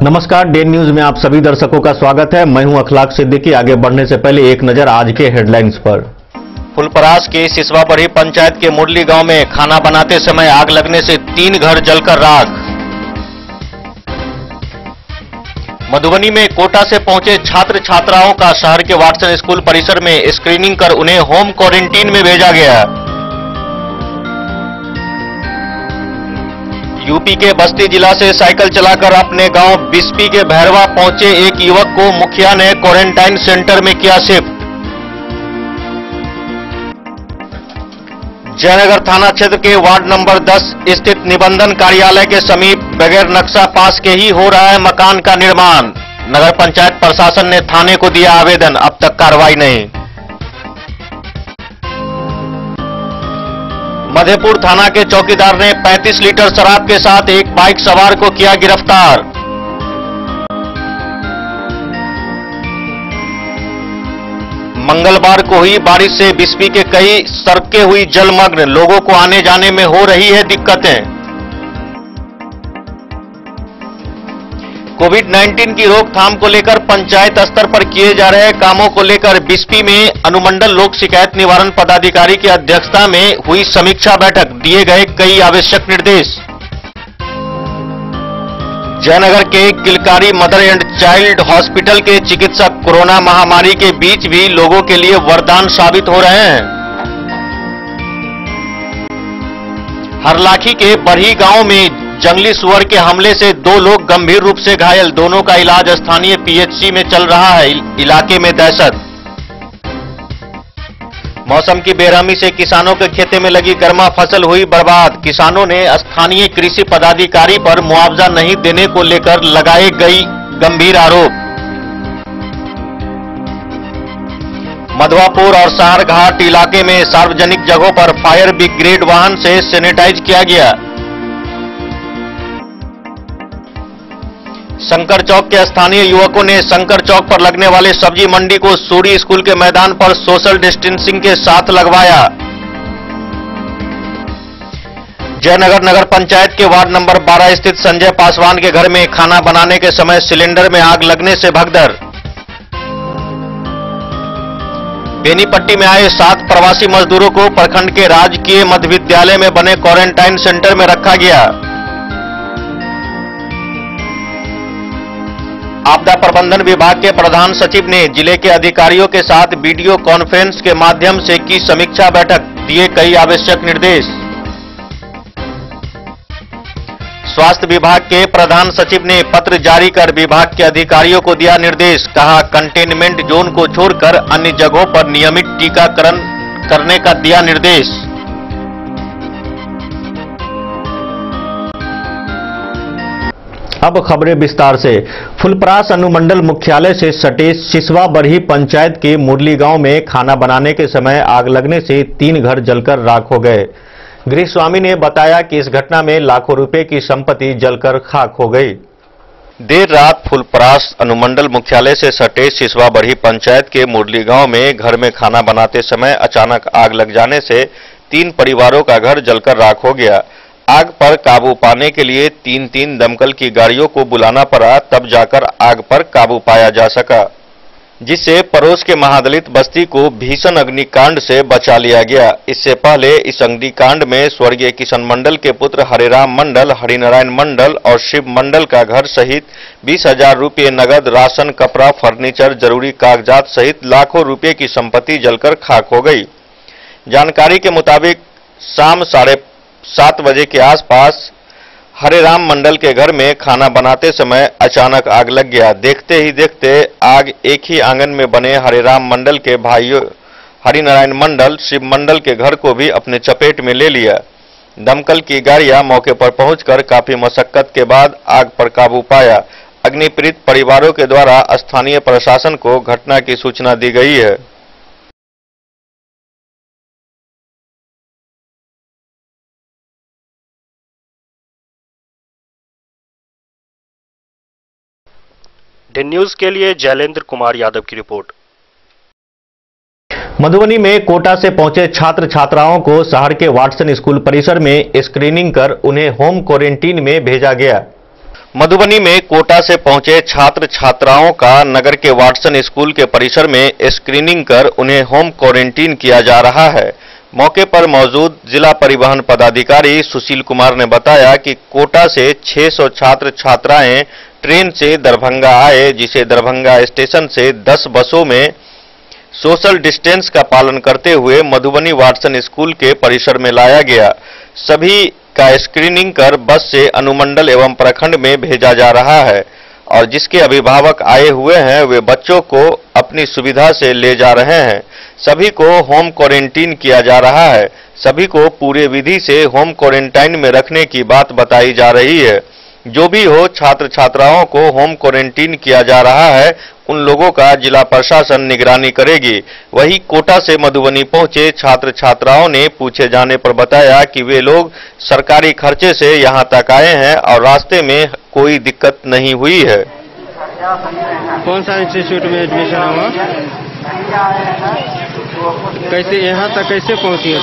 नमस्कार, day news में आप सभी दर्शकों का स्वागत है। मैं हूं अखलाक सिद्दीकी। आगे बढ़ने से पहले एक नजर आज के हेडलाइंस पर। फुलपरास की सिसवा बड़ी पंचायत के मुरली गांव में खाना बनाते समय आग लगने से 3 घर जलकर राख। मधुबनी में कोटा से पहुंचे छात्र छात्राओं का शहर के वाटसन स्कूल परिसर में स्क्रीनिंग कर उन्हें होम क्वारंटीन में भेजा गया। यूपी के बस्ती जिला से साइकिल चलाकर अपने गांव बिस्पी के भैरवा पहुंचे एक युवक को मुखिया ने क्वारंटाइन सेंटर में किया शिफ्ट। जयनगर थाना क्षेत्र के वार्ड नंबर 10 स्थित निबंधन कार्यालय के समीप बगैर नक्शा पास के ही हो रहा है मकान का निर्माण। नगर पंचायत प्रशासन ने थाने को दिया आवेदन, अब तक कार्रवाई नहीं। मधेपुर थाना के चौकीदार ने 35 लीटर शराब के साथ एक बाइक सवार को किया गिरफ्तार। मंगलवार को हुई बारिश से बिस्पी के कई सड़कें हुई जलमग्न, लोगों को आने जाने में हो रही है दिक्कतें। कोविड-19 की रोकथाम को लेकर पंचायत स्तर पर किए जा रहे कामों को लेकर बिस्पी में अनुमंडल लोक शिकायत निवारण पदाधिकारी की अध्यक्षता में हुई समीक्षा बैठक, दिए गए कई आवश्यक निर्देश। जयनगर के किलकारी मदर एंड चाइल्ड हॉस्पिटल के चिकित्सक कोरोना महामारी के बीच भी लोगों के लिए वरदान साबित हो रहे हैं। हरलाखी के बरही गांव में जंगली सुअर के हमले से 2 लोग गंभीर रूप से घायल, दोनों का इलाज स्थानीय पीएचसी में चल रहा है। इलाके में दहशत। मौसम की बेरहमी से किसानों के खेते में लगी गर्मा फसल हुई बर्बाद। किसानों ने स्थानीय कृषि पदाधिकारी पर मुआवजा नहीं देने को लेकर लगाए गई गंभीर आरोप। मधवापुर और सारघाट इलाके में सार्वजनिक जगहों पर फायर ब्रिगेड वाहन से सैनिटाइज किया गया। शंकर चौक के स्थानीय युवकों ने शंकर चौक पर लगने वाले सब्जी मंडी को सूरी स्कूल के मैदान पर सोशल डिस्टेंसिंग के साथ लगवाया। जयनगर नगर पंचायत के वार्ड नंबर 12 स्थित संजय पासवान के घर में खाना बनाने के समय सिलेंडर में आग लगने से भगदड़। बेनीपट्टी में आए 7 प्रवासी मजदूरों को प्रखंड के राजकीय मध्य विद्यालय में बने क्वारंटाइन सेंटर में रखा गया। आपदा प्रबंधन विभाग के प्रधान सचिव ने जिले के अधिकारियों के साथ वीडियो कॉन्फ्रेंस के माध्यम से की समीक्षा बैठक, दिए कई आवश्यक निर्देश। स्वास्थ्य विभाग के प्रधान सचिव ने पत्र जारी कर विभाग के अधिकारियों को दिया निर्देश, कहा कंटेनमेंट जोन को छोड़कर अन्य जगहों पर नियमित टीकाकरण करने का दिया निर्देश। अब खबरें विस्तार से। फुलपरास अनुमंडल मुख्यालय से सटे सिसवा बरही पंचायत के मुरली गांव में खाना बनाने के समय आग लगने से 3 घर जलकर राख हो गए। गृह स्वामी ने बताया कि इस घटना में लाखों रुपए की संपत्ति जलकर खाक हो गई। देर रात फुलपरास अनुमंडल मुख्यालय से सटे सिसवा बरही पंचायत के मुरली गांव में घर में खाना बनाते समय अचानक आग लग जाने से 3 परिवारों का घर जलकर राख हो गया। आग पर काबू पाने के लिए 3 दमकल की गाड़ियों को बुलाना पड़ा, तब जाकर आग पर काबू पाया जा सका, जिससे पड़ोस के महादलित बस्ती को भीषण अग्निकांड से बचा लिया गया। इससे पहले इस अग्निकांड में स्वर्गीय किशन मंडल के पुत्र हरिराम मंडल, हरिनारायण मंडल और शिव मंडल का घर सहित 20,000 रुपये नगद, राशन, कपड़ा, फर्नीचर, जरूरी कागजात सहित लाखों रुपये की संपत्ति जलकर खाक हो गई। जानकारी के मुताबिक शाम 7:30 बजे के आसपास हरिराम मंडल के घर में खाना बनाते समय अचानक आग लग गया। देखते ही देखते आग एक ही आंगन में बने हरिराम मंडल के भाइयों हरिनारायण मंडल, शिव मंडल के घर को भी अपने चपेट में ले लिया। दमकल की गाड़ियां मौके पर पहुंचकर काफी मशक्कत के बाद आग पर काबू पाया। अग्निपीड़ित परिवारों के द्वारा स्थानीय प्रशासन को घटना की सूचना दी गई है। डे न्यूज के लिए जैलेंद्र कुमार यादव की रिपोर्ट। मधुबनी में कोटा से पहुंचे छात्र छात्राओं को शहर के वाटसन स्कूल परिसर में स्क्रीनिंग कर उन्हें होम क्वारंटीन में भेजा गया। मधुबनी में कोटा से पहुंचे छात्र छात्राओं का नगर के वाटसन स्कूल के परिसर में स्क्रीनिंग कर उन्हें होम क्वारंटीन किया जा रहा है। मौके पर मौजूद जिला परिवहन पदाधिकारी सुशील कुमार ने बताया कि कोटा से 600 छात्र छात्राएं ट्रेन से दरभंगा आए, जिसे दरभंगा स्टेशन से 10 बसों में सोशल डिस्टेंस का पालन करते हुए मधुबनी वाटसन स्कूल के परिसर में लाया गया। सभी का स्क्रीनिंग कर बस से अनुमंडल एवं प्रखंड में भेजा जा रहा है और जिसके अभिभावक आए हुए हैं वे बच्चों को अपनी सुविधा से ले जा रहे हैं। सभी को होम क्वारंटीन किया जा रहा है। सभी को पूरे विधि से होम क्वारंटाइन में रखने की बात बताई जा रही है। जो भी हो, छात्र छात्राओं को होम क्वारंटीन किया जा रहा है, उन लोगों का जिला प्रशासन निगरानी करेगी। वहीं कोटा से मधुबनी पहुंचे छात्र छात्राओं ने पूछे जाने पर बताया कि वे लोग सरकारी खर्चे से यहां तक आए हैं और रास्ते में कोई दिक्कत नहीं हुई है। कौन सा इंस्टीट्यूट में एडमिशन हुआ? कैसे यहाँ तक कैसे पहुँची हो?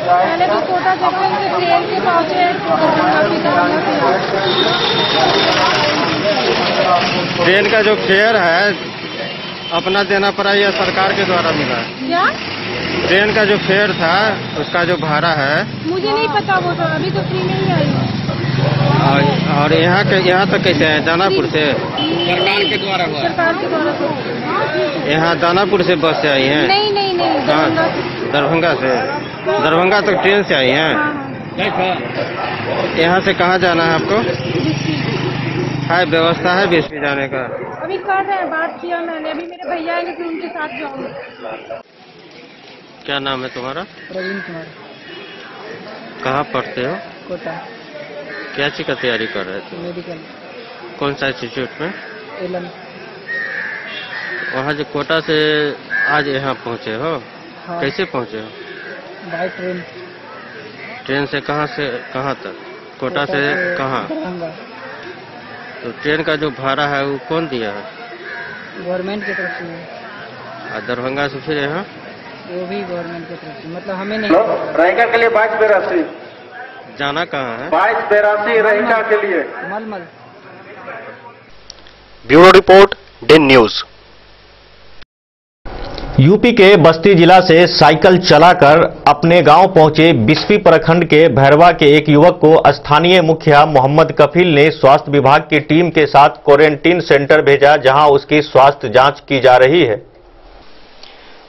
पहले तो कोटा जंक्शन से ट्रेन से पहुँचे। ट्रेन का जो फेयर है अपना देना पड़ा या सरकार के द्वारा मिला? क्या? ट्रेन का जो फेयर था उसका जो भाड़ा है मुझे नहीं पता, वो तो अभी तो फ्री नहीं आई है। और यहाँ तक कैसे है? दानापुर से सरकार के द्वारा हुआ? सरकार के द्वारा तो यहाँ दानापुर से बस से आई हैं? नहीं नहीं नहीं, दरभंगा से। दरभंगा तक ट्रेन से आई हैं? यहाँ से कहाँ जाना है आपको? है व्यवस्था है बीएसपी जाने का? अभी कर रहे हैं, बात किया मैंने। अभी मेरे भैया आएंगे फिर उनके साथ जाऊंगी। क्या नाम है तुम्हारा? प्रवीण कुमार। कहाँ पढ़ते हो? कोटा। क्या चीज का तैयारी कर रहे थे? मेडिकल। कौन सा इंस्टीट्यूट में? एलएम। वहाँ जो कोटा से आज यहाँ पहुँचे हो? हाँ। कैसे पहुँचे हो? By train. ट्रेन से कहाँ तक? कोटा से कहाँ? दरभंगा। तो ट्रेन का जो भाड़ा है वो कौन दिया है? गवर्नमेंट की तरफ से। और दरभंगा से फिर यहाँ? वो भी गवर्नमेंट की तरफ से, मतलब हमें नहीं। रहीका के लिए 2282। जाना कहाँ है? 2282 रहीका के लिए। मलमल। Bureau report, Den news. UP के बस्ती जिला से साइकिल चलाकर अपने गांव पहुंचे बिस्फी प्रखंड के भैरवा के एक युवक को स्थानीय मुखिया मोहम्मद कफील ने स्वास्थ्य विभाग की टीम के साथ क्वारंटीन सेंटर भेजा, जहां उसकी स्वास्थ्य जांच की जा रही है।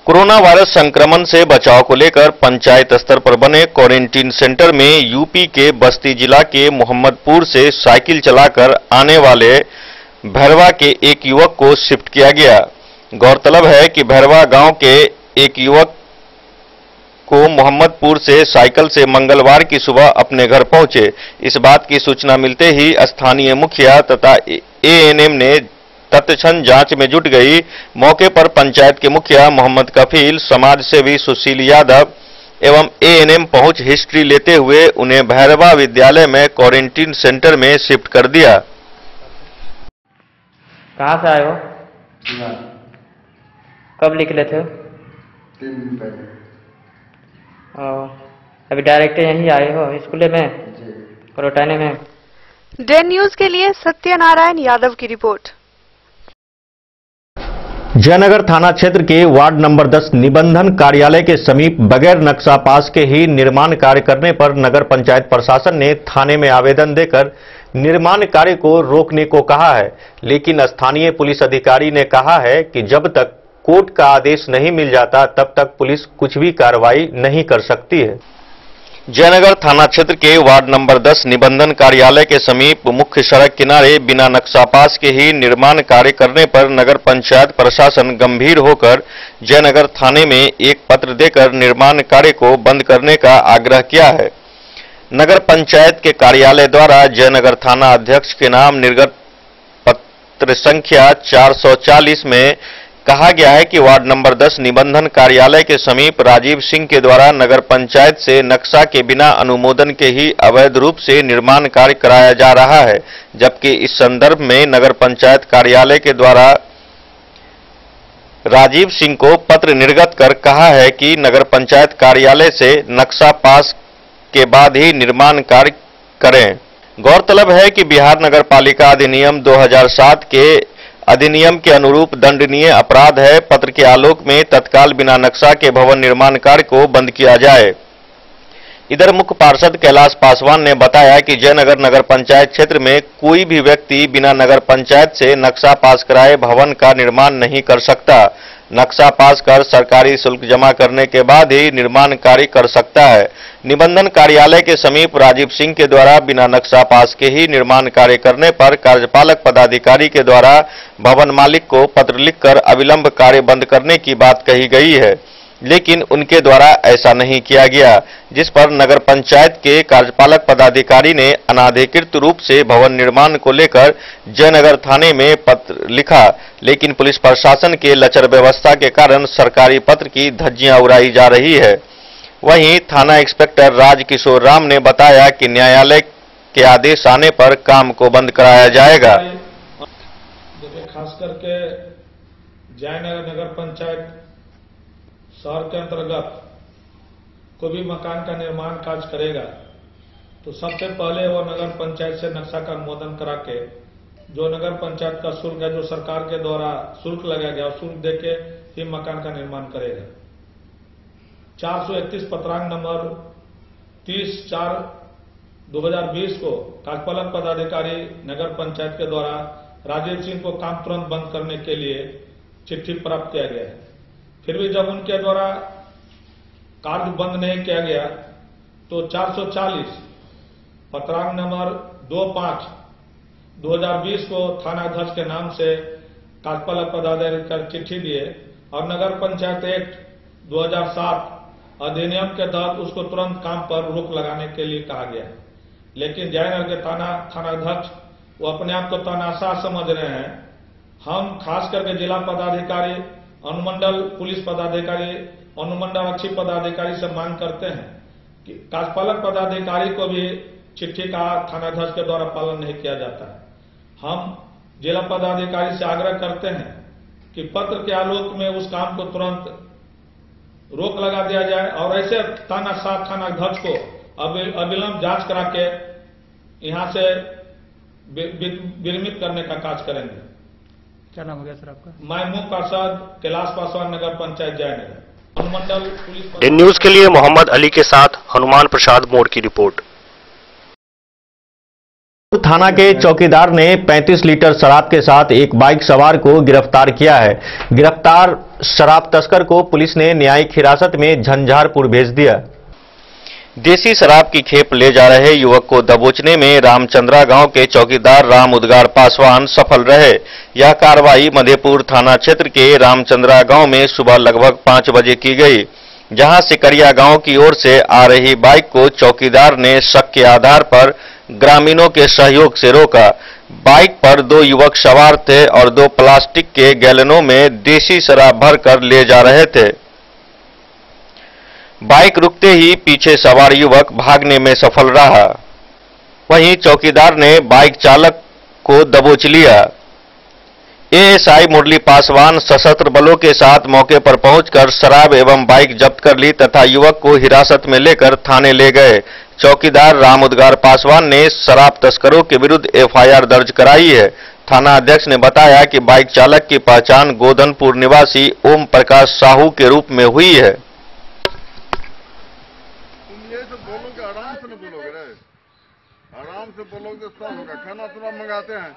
कोरोना वायरस संक्रमण से बचाव को लेकर पंचायत स्तर पर बने क्वारंटीन सेंटर में यूपी के बस्ती जिला के मोहम्मदपुर से साइकिल चलाकर आने वाले भैरवा के एक युवक को शिफ्ट किया गया। गौरतलब है कि भैरवा गांव के एक युवक को मोहम्मदपुर से साइकिल से मंगलवार की सुबह अपने घर पहुंचे। इस बात की सूचना मिलते ही स्थानीय मुखिया तथा एएनएम ने तत्क्षण जांच में जुट गई। मौके पर पंचायत के मुखिया मोहम्मद कफील, समाज सेवी सुशील यादव एवं एएनएम पहुंच हिस्ट्री लेते हुए उन्हें भैरवा विद्यालय में क्वारंटीन सेंटर में शिफ्ट कर दिया। कहाँ से आए हो? कब निकले थे? 3 दिन पहले। अभी डायरेक्ट यहीं आए हो स्कूल में? क्वारंटाइन में। डेन न्यूज के लिए सत्यनारायण यादव की रिपोर्ट। जयनगर थाना क्षेत्र के वार्ड नंबर 10 निबंधन कार्यालय के समीप बगैर नक्शा पास के ही निर्माण कार्य करने पर नगर पंचायत प्रशासन ने थाने में आवेदन देकर निर्माण कार्य को रोकने को कहा है, लेकिन स्थानीय पुलिस अधिकारी ने कहा है कि जब तक कोर्ट का आदेश नहीं मिल जाता तब तक पुलिस कुछ भी कार्रवाई नहीं कर सकती है। जयनगर थाना क्षेत्र के वार्ड नंबर 10 निबंधन कार्यालय के समीप मुख्य सड़क किनारे बिना नक्शा पास के ही निर्माण कार्य करने पर नगर पंचायत प्रशासन गंभीर होकर जयनगर थाने में एक पत्र देकर निर्माण कार्य को बंद करने का आग्रह किया है। नगर पंचायत के कार्यालय द्वारा जयनगर थाना अध्यक्ष के नाम निर्गत पत्र संख्या 440 में कहा गया है कि वार्ड नंबर 10 निबंधन कार्यालय के समीप राजीव सिंह के द्वारा नगर पंचायत से नक्शा के बिना अनुमोदन के ही अवैध रूप से निर्माण कार्य कराया जा रहा है, जबकि इस संदर्भ में नगर पंचायत कार्यालय के द्वारा राजीव सिंह को पत्र निर्गत कर कहा है कि नगर पंचायत कार्यालय से नक्शा पास के बाद ही निर्माण कार्य करें। गौरतलब है कि बिहार नगर पालिका अधिनियम 2007 के अधिनियम के अनुरूप दंडनीय अपराध है पत्र के आलोक में तत्काल बिना नक्शा के भवन निर्माण कार्य को बंद किया जाए। इधर मुख्य पार्षद कैलाश पासवान ने बताया कि जयनगर नगर पंचायत क्षेत्र में कोई भी व्यक्ति बिना नगर पंचायत से नक्शा पास कराए भवन का निर्माण नहीं कर सकता। नक्शा पास कर सरकारी शुल्क जमा करने के बाद ही निर्माण कार्य कर सकता है। निबंधन कार्यालय के समीप राजीव सिंह के द्वारा बिना नक्शा पास के ही निर्माण कार्य करने पर कार्यपालक पदाधिकारी के द्वारा भवन मालिक को पत्र लिखकर अविलंब कार्य बंद करने की बात कही गई है, लेकिन उनके द्वारा ऐसा नहीं किया गया, जिस पर नगर पंचायत के कार्यपालक पदाधिकारी ने अनाधिकृत रूप से भवन निर्माण को लेकर जयनगर थाने में पत्र लिखा, लेकिन पुलिस प्रशासन के लचर व्यवस्था के कारण सरकारी पत्र की धज्जियां उड़ाई जा रही है। वहीं थाना इंस्पेक्टर राजकिशोर राम ने बताया कि न्यायालय के आदेश आने पर काम को बंद कराया जाएगा। देखिए, खास करके जयनगर नगर पंचायत शहर के अंतर्गत कोई भी मकान का निर्माण कार्य करेगा तो सबसे पहले वो नगर पंचायत से नक्शा का अनुमोदन करा के जो नगर पंचायत का शुल्क है, जो सरकार के द्वारा शुल्क लगाया गया, शुल्क देके ही मकान का निर्माण करेगा। 431 पत्रांक नंबर 30/4/2020 को कार्यपालक पदाधिकारी नगर पंचायत के द्वारा राजीव सिंह को काम तुरंत बंद करने के लिए चिट्ठी प्राप्त किया गया है। फिर भी जब उनके द्वारा कार्य बंद नहीं किया गया तो 440 पत्रांक नंबर 25/2020 को थाना अध्यक्ष के नाम से कार्यपालक पदाधिकारी चिट्ठी दिए और नगर पंचायत एक्ट 2007 अधिनियम के तहत उसको तुरंत काम पर रोक लगाने के लिए कहा गया। लेकिन जयनगर के थाना अध्यक्ष वो अपने आप को तानाशाह समझ रहे हैं। हम खास करके जिला पदाधिकारी, अनुमंडल पुलिस पदाधिकारी, अनुमंडल आरक्षी पदाधिकारी से मांग करते हैं कि कार्यपालक पदाधिकारी को भी चिट्ठी का थानाध्यक्ष के द्वारा पालन नहीं किया जाता है। हम जिला पदाधिकारी से आग्रह करते हैं कि पत्र के आलोक में उस काम को तुरंत रोक लगा दिया जाए और ऐसे थानाध्यक्ष को अविलंब जांच करा के यहां से विरमित करने का कार्य करेंगे। क्या नाम हो गया सर आपका? मैं मुख्य पार्षद कैलाश पासवान, नगर पंचायत जयनगर। अनुमंडल पुलिस इन न्यूज के लिए मोहम्मद अली के साथ हनुमान प्रसाद मोड़ की रिपोर्ट। थाना के चौकीदार ने 35 लीटर शराब के साथ एक बाइक सवार को गिरफ्तार किया है। गिरफ्तार शराब तस्कर को पुलिस ने न्यायिक हिरासत में झंझारपुर भेज दिया। देसी शराब की खेप ले जा रहे युवक को दबोचने में रामचंद्रा गांव के चौकीदार राम उद्गार पासवान सफल रहे। यह कार्रवाई मधेपुर थाना क्षेत्र के रामचंद्रा गांव में सुबह लगभग 5 बजे की गई, जहां सिकरिया गांव की ओर से आ रही बाइक को चौकीदार ने शक के आधार पर ग्रामीणों के सहयोग से रोका। बाइक पर 2 युवक सवार थे और 2 प्लास्टिक के गैलनों में देसी शराब भरकर ले जा रहे थे। बाइक रुकते ही पीछे सवार युवक भागने में सफल रहा। वहीं चौकीदार ने बाइक चालक को दबोच लिया। एएसआई मुरली पासवान सशस्त्र बलों के साथ मौके पर पहुंचकर शराब एवं बाइक जब्त कर ली तथा युवक को हिरासत में लेकर थाने ले गए। चौकीदार राम उद्गार पासवान ने शराब तस्करों के विरुद्ध एफआईआर दर्ज कराई है। थाना अध्यक्ष ने बताया कि बाइक चालक की पहचान गोधनपुर निवासी ओम प्रकाश साहू के रूप में हुई है। आराम से बोलोगे तो सब होगा। खाना सुना मंगाते हैं,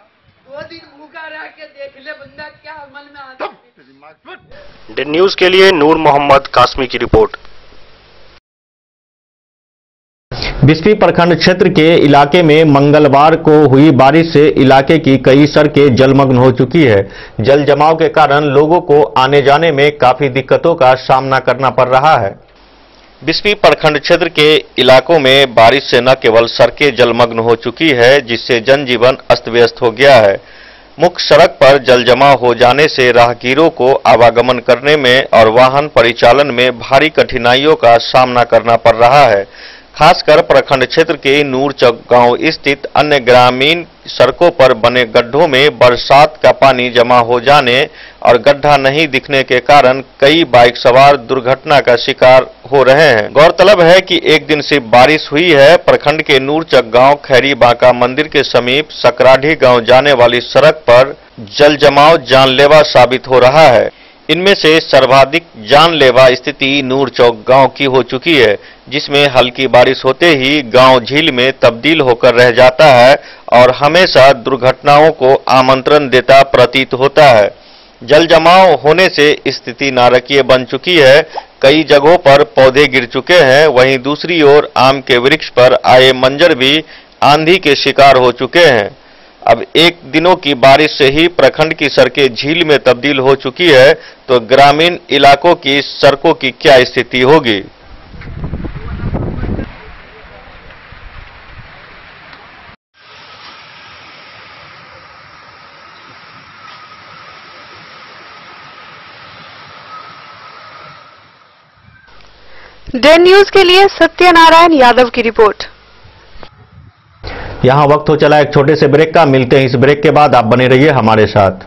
2 दिन भूखा रह के देख ले बंदा क्या मन में आता है। डिन न्यूज के लिए नूर मोहम्मद कासमी की रिपोर्ट। बिस्फी प्रखंड क्षेत्र के इलाके में मंगलवार को हुई बारिश से इलाके की कई सड़कें जलमग्न हो चुकी है। जल जमाव के कारण लोगों को आने जाने में काफी दिक्कतों का सामना करना पड़ रहा है। बिस्फी प्रखंड क्षेत्र के इलाकों में बारिश से न केवल सड़कें जलमग्न हो चुकी है, जिससे जनजीवन अस्त व्यस्त हो गया है। मुख्य सड़क पर जल जमाव हो जाने से राहगीरों को आवागमन करने में और वाहन परिचालन में भारी कठिनाइयों का सामना करना पड़ रहा है। खासकर प्रखंड क्षेत्र के नूरचक गांव स्थित अन्य ग्रामीण सड़कों पर बने गड्ढों में बरसात का पानी जमा हो जाने और गड्ढा नहीं दिखने के कारण कई बाइक सवार दुर्घटना का शिकार हो रहे हैं। गौरतलब है कि एक दिन से बारिश हुई है। प्रखंड के नूरचक गांव खैरी बांका मंदिर के समीप सकराढ़ी गांव जाने वाली सड़क पर जल जमाव जानलेवा साबित हो रहा है। इनमें से सर्वाधिक जानलेवा स्थिति नूरचौक गांव की हो चुकी है, जिसमें हल्की बारिश होते ही गांव झील में तब्दील होकर रह जाता है और हमेशा दुर्घटनाओं को आमंत्रण देता प्रतीत होता है। जल जमाव होने से स्थिति नारकीय बन चुकी है। कई जगहों पर पौधे गिर चुके हैं। वहीं दूसरी ओर आम के वृक्ष पर आए मंजर भी आंधी के शिकार हो चुके हैं। अब एक दिनों की बारिश से ही प्रखंड की सड़कें झील में तब्दील हो चुकी है, तो ग्रामीण इलाकों की सड़कों की क्या स्थिति होगी। डे न्यूज के लिए सत्यनारायण यादव की रिपोर्ट। यहाँ वक्त हो चला एक छोटे से ब्रेक का। मिलते हैं इस ब्रेक के बाद। आप बने रहिए हमारे साथ।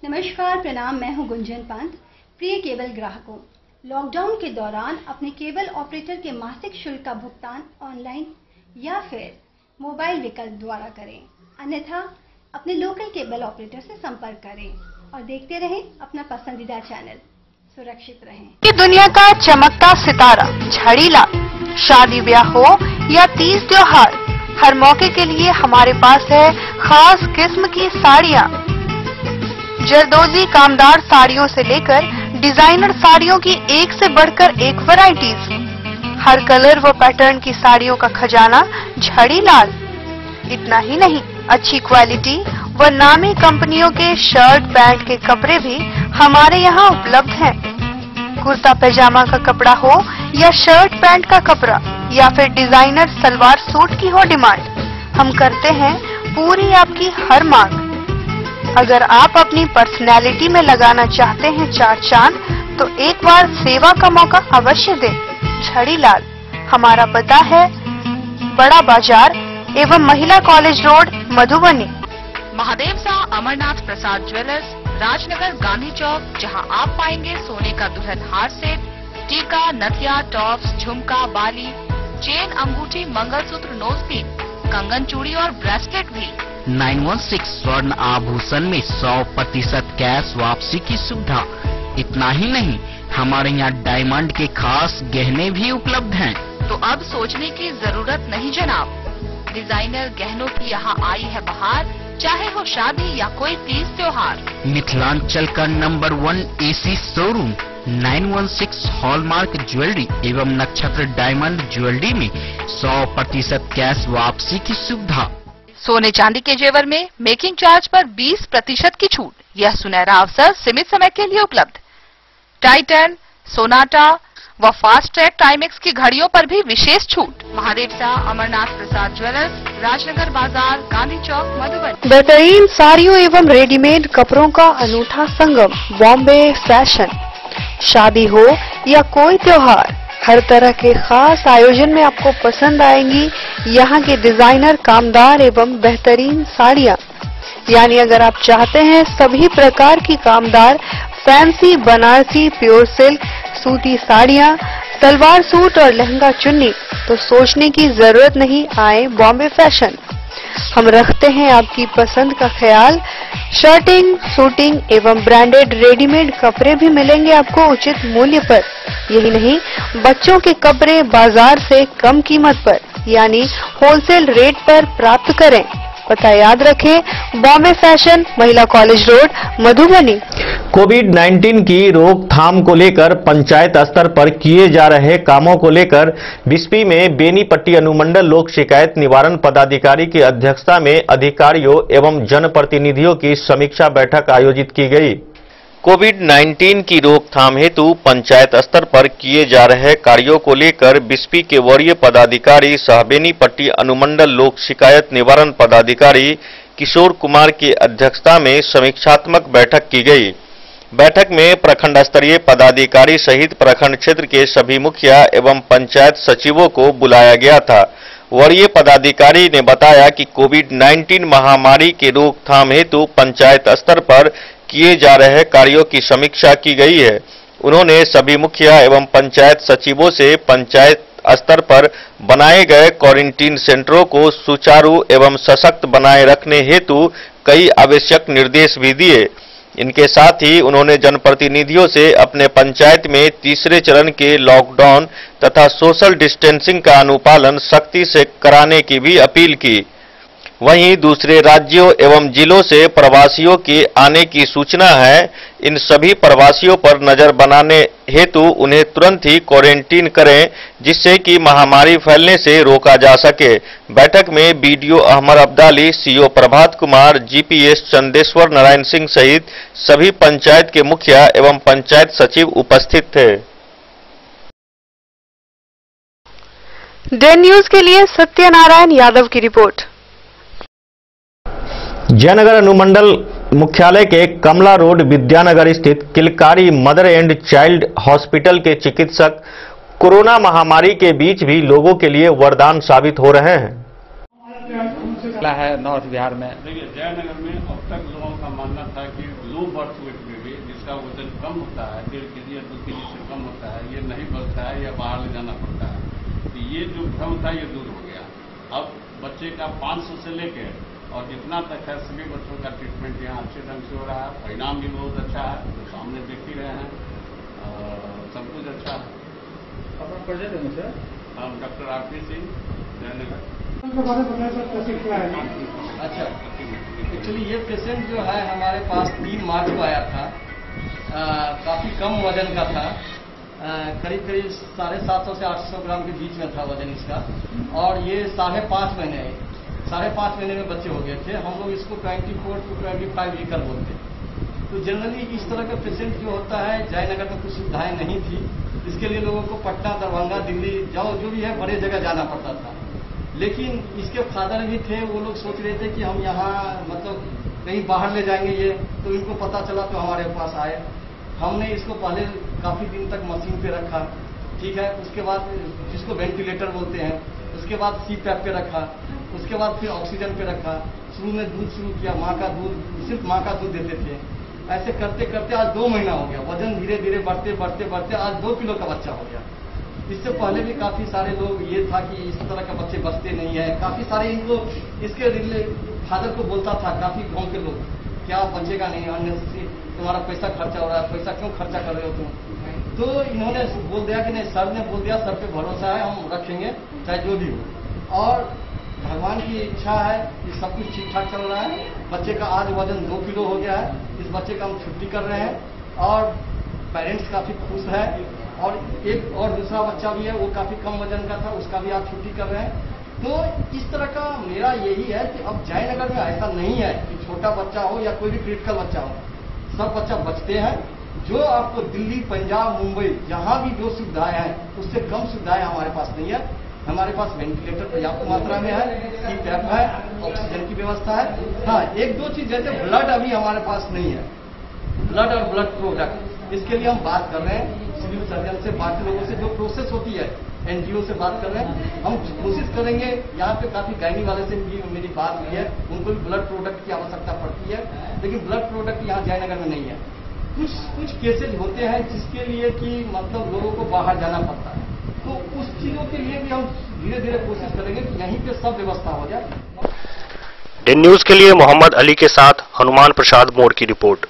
नमस्कार, प्रणाम। मैं हूं गुंजन पंत। प्रिय केबल ग्राहकों, लॉकडाउन के दौरान अपने केबल ऑपरेटर के मासिक शुल्क का भुगतान ऑनलाइन या फिर मोबाइल विकल्प द्वारा करें, अन्यथा अपने लोकल केबल ऑपरेटर से संपर्क करें और देखते रहें अपना पसंदीदा चैनल। सुरक्षित रहें। ये दुनिया का चमकता सितारा झड़ीलाल, शादी ब्याह हो या तीज त्योहार, हर मौके के लिए हमारे पास है खास किस्म की साड़ियाँ। जरदोजी कामदार साड़ियों से लेकर डिजाइनर साड़ियों की एक से बढ़कर एक वैरायटीज, हर कलर व पैटर्न की साड़ियों का खजाना झड़ीलाल। इतना ही नहीं, अच्छी क्वालिटी व नामी कंपनियों के शर्ट पैंट के कपड़े भी हमारे यहाँ उपलब्ध हैं। कुर्ता पैजामा का कपड़ा हो या शर्ट पैंट का कपड़ा या फिर डिजाइनर सलवार सूट की हो डिमांड, हम करते हैं पूरी आपकी हर मांग। अगर आप अपनी पर्सनैलिटी में लगाना चाहते हैं चार चांद, तो एक बार सेवा का मौका अवश्य दें। झड़ीलाल, हमारा पता है बड़ा बाजार एवं महिला कॉलेज रोड, मधुबनी। महादेव शाह अमरनाथ प्रसाद ज्वेलर्स, राजनगर, गांधी चौक, जहां आप पाएंगे सोने का दुल्हन हार सेट, टीका, नथिया, टॉप्स, झुमका, बाली, चेन, अंगूठी, मंगलसूत्र, नोजपिन, कंगन, चूड़ी और ब्रेसलेट भी। 916 स्वर्ण आभूषण में 100% कैश वापसी की सुविधा। इतना ही नहीं, हमारे यहाँ डायमंड के खास गहने भी उपलब्ध हैं। तो अब सोचने की जरूरत नहीं जनाब, डिजाइनर गहनों की यहाँ आई है बहार। चाहे हो शादी या कोई तीज त्योहार, मिथिलांचल का number 1 AC showroom 916 hallmark jewellery एवं नक्षत्र डायमंड ज्वेलरी में 100% कैश वापसी की सुविधा। सोने चांदी के जेवर में मेकिंग चार्ज पर 20% की छूट। यह सुनहरा अवसर सीमित समय के लिए उपलब्ध। टाइटन, सोनाटा व फास्ट ट्रैक टाइमेक्स की घड़ियों पर भी विशेष छूट। महादेव शाह अमरनाथ प्रसाद ज्वेलर्स, राजनगर बाजार, गांधी चौक, मधुबनी। बेहतरीन साड़ियों एवं रेडीमेड कपड़ों का अनूठा संगम, बॉम्बे फैशन। शादी हो या कोई त्योहार, हर तरह के खास आयोजन में आपको पसंद आएंगी यहाँ की डिजाइनर, कामदार एवं बेहतरीन साड़ियाँ। यानी अगर आप चाहते हैं सभी प्रकार की कामदार, फैंसी, बनारसी, प्योर सिल्क, सूती साड़ियाँ, सलवार सूट और लहंगा चुन्नी, तो सोचने की जरूरत नहीं, आए बॉम्बे फैशन। हम रखते हैं आपकी पसंद का ख्याल। शर्टिंग, शूटिंग एवं ब्रांडेड रेडीमेड कपड़े भी मिलेंगे आपको उचित मूल्य पर। यही नहीं, बच्चों के कपड़े बाजार से कम कीमत पर यानी होलसेल रेट पर प्राप्त करें। पता याद रखें, बॉम्बे फैशन, महिला कॉलेज रोड, मधुबनी। कोविड-19 की रोकथाम को लेकर पंचायत स्तर पर किए जा रहे कामों को लेकर बिस्पी में बेनीपट्टी अनुमंडल लोक शिकायत निवारण पदाधिकारी की अध्यक्षता में अधिकारियों एवं जनप्रतिनिधियों की समीक्षा बैठक आयोजित की गई। कोविड-19 की रोकथाम हेतु पंचायत स्तर पर किए जा रहे कार्यों को लेकर बिस्पी के वरीय पदाधिकारी सह बेनीपट्टी अनुमंडल लोक शिकायत निवारण पदाधिकारी किशोर कुमार की अध्यक्षता में समीक्षात्मक बैठक की गई। बैठक में प्रखंड स्तरीय पदाधिकारी सहित प्रखंड क्षेत्र के सभी मुखिया एवं पंचायत सचिवों को बुलाया गया था। वरीय पदाधिकारी ने बताया कि कोविड-19 महामारी के रोकथाम हेतु पंचायत स्तर पर किए जा रहे कार्यों की समीक्षा की गई है। उन्होंने सभी मुखिया एवं पंचायत सचिवों से पंचायत स्तर पर बनाए गए क्वारंटीन सेंटरों को सुचारू एवं सशक्त बनाए रखने हेतु कई आवश्यक निर्देश भी दिए। इनके साथ ही उन्होंने जनप्रतिनिधियों से अपने पंचायत में तीसरे चरण के लॉकडाउन तथा सोशल डिस्टेंसिंग का अनुपालन सख्ती से कराने की भी अपील की। वहीं दूसरे राज्यों एवं जिलों से प्रवासियों के आने की सूचना है। इन सभी प्रवासियों पर नजर बनाने हेतु उन्हें तुरंत ही क्वारंटीन करें, जिससे कि महामारी फैलने से रोका जा सके। बैठक में BDO Ahmad Abdali, CO Prabhat Kumar, GPS Chandeshwar Narayan Singh सहित सभी पंचायत के मुखिया एवं पंचायत सचिव उपस्थित थे। डे न्यूज के लिए सत्यनारायण यादव की रिपोर्ट। जयनगर अनुमंडल मुख्यालय के कमला रोड विद्यानगर स्थित किलकारी मदर एंड चाइल्ड हॉस्पिटल के चिकित्सक कोरोना महामारी के बीच भी लोगों के लिए वरदान साबित हो रहे हैं। है नॉर्थ बिहार में देखिए, जयनगर में अब तक लोगों का मानना था कि लो बर्थ वेट बेबी जिसका वजन कम होता है, 1.5 केजी या 2 केजी से कम होता है, ये नहीं बढ़ता है या बाहर ले जाना पड़ता है। तो ये जो भ्रम था ये दूर हो गया। अब बच्चे का 500 से लेकर और जितना तक है सभी बच्चों का ट्रीटमेंट यहाँ अच्छे ढंग से हो रहा है। परिणाम भी बहुत अच्छा है, तो सामने देख ही रहे हैं, सब कुछ अच्छा है। अपना परिचय देंगे सर। हम डॉक्टर आरपी सिंह, जयनगर। अच्छा, एक्चुअली ये पेशेंट जो है हमारे पास 3 मार्च को आया था। काफ़ी कम वजन का था, करीब 750 से 800 ग्राम के बीच में था वजन इसका, और ये 5.5 महीने में बच्चे हो गए थे। हम लोग इसको 24 to 25 वीकर बोलते हैं। तो जनरली इस तरह का पेशेंट जो होता है, जयनगर में कुछ सुविधाएं नहीं थी, इसके लिए लोगों को पटना, दरभंगा, दिल्ली जो भी है बड़े जगह जाना पड़ता था। लेकिन इसके फादर भी थे, वो लोग सोच रहे थे कि हम यहाँ मतलब कहीं बाहर ले जाएंगे ये, तो इनको पता चला तो हमारे पास आए। हमने इसको पहले काफ़ी दिन तक मशीन पे रखा, ठीक है। उसके बाद जिसको वेंटिलेटर बोलते हैं, उसके बाद CPAP पे रखा, उसके बाद फिर ऑक्सीजन पे रखा। शुरू में दूध शुरू किया, माँ का दूध, सिर्फ माँ का दूध देते थे। ऐसे करते करते आज 2 महीना हो गया। वजन धीरे धीरे बढ़ते आज 2 किलो का बच्चा हो गया। इससे पहले भी काफ़ी सारे लोग ये था कि इस तरह के बच्चे बचते नहीं है। काफ़ी सारे इनको इसके फादर को बोलता था काफ़ी गाँव के लोग, क्या बचेगा नहीं, अननेसेसरी तुम्हारा पैसा खर्चा हो रहा है, पैसा क्यों खर्चा कर रहे हो तुम। तो इन्होंने बोल दिया कि नहीं, सर ने बोल दिया, सर पे भरोसा है, हम रखेंगे चाहे जो भी हो। और भगवान की इच्छा है कि सब कुछ ठीक ठाक चल रहा है। बच्चे का आज वजन 2 किलो हो गया है। इस बच्चे का हम छुट्टी कर रहे हैं और पेरेंट्स काफ़ी खुश है। और एक और दूसरा बच्चा भी है, वो काफ़ी कम वजन का था, उसका भी आप छुट्टी कर रहे हैं। तो इस तरह का मेरा यही है कि अब जयनगर में ऐसा नहीं है कि छोटा बच्चा हो या कोई भी क्रिटिकल बच्चा हो, सब बच्चा बचते हैं। जो आपको दिल्ली, पंजाब, मुंबई जहाँ भी जो सुविधाएं हैं उससे कम सुविधाएं हमारे पास नहीं है। हमारे पास वेंटिलेटर पर्याप्त मात्रा में है, CPAP है, ऑक्सीजन की व्यवस्था है। हाँ, 1-2 चीज जैसे ब्लड अभी हमारे पास नहीं है, ब्लड और ब्लड प्रोडक्ट, इसके लिए हम बात कर रहे हैं सिविल सर्जन से, बाकी लोगों से। जो प्रोसेस होती है NGO से बात कर रहे हैं। हम कोशिश करेंगे, यहाँ पे काफी गायनी वाले से भी मेरी बात हुई है, उनको भी ब्लड प्रोडक्ट की आवश्यकता पड़ती है, लेकिन ब्लड प्रोडक्ट यहाँ जयनगर में नहीं है। कुछ केसेज होते हैं जिसके लिए कि मतलब लोगों को बाहर जाना पड़ता है, तो उस चीजों के लिए भी हम धीरे धीरे कोशिश करेंगे कि यहीं पे सब व्यवस्था हो जाए। डे न्यूज के लिए मोहम्मद अली के साथ हनुमान प्रसाद मोड़ की रिपोर्ट।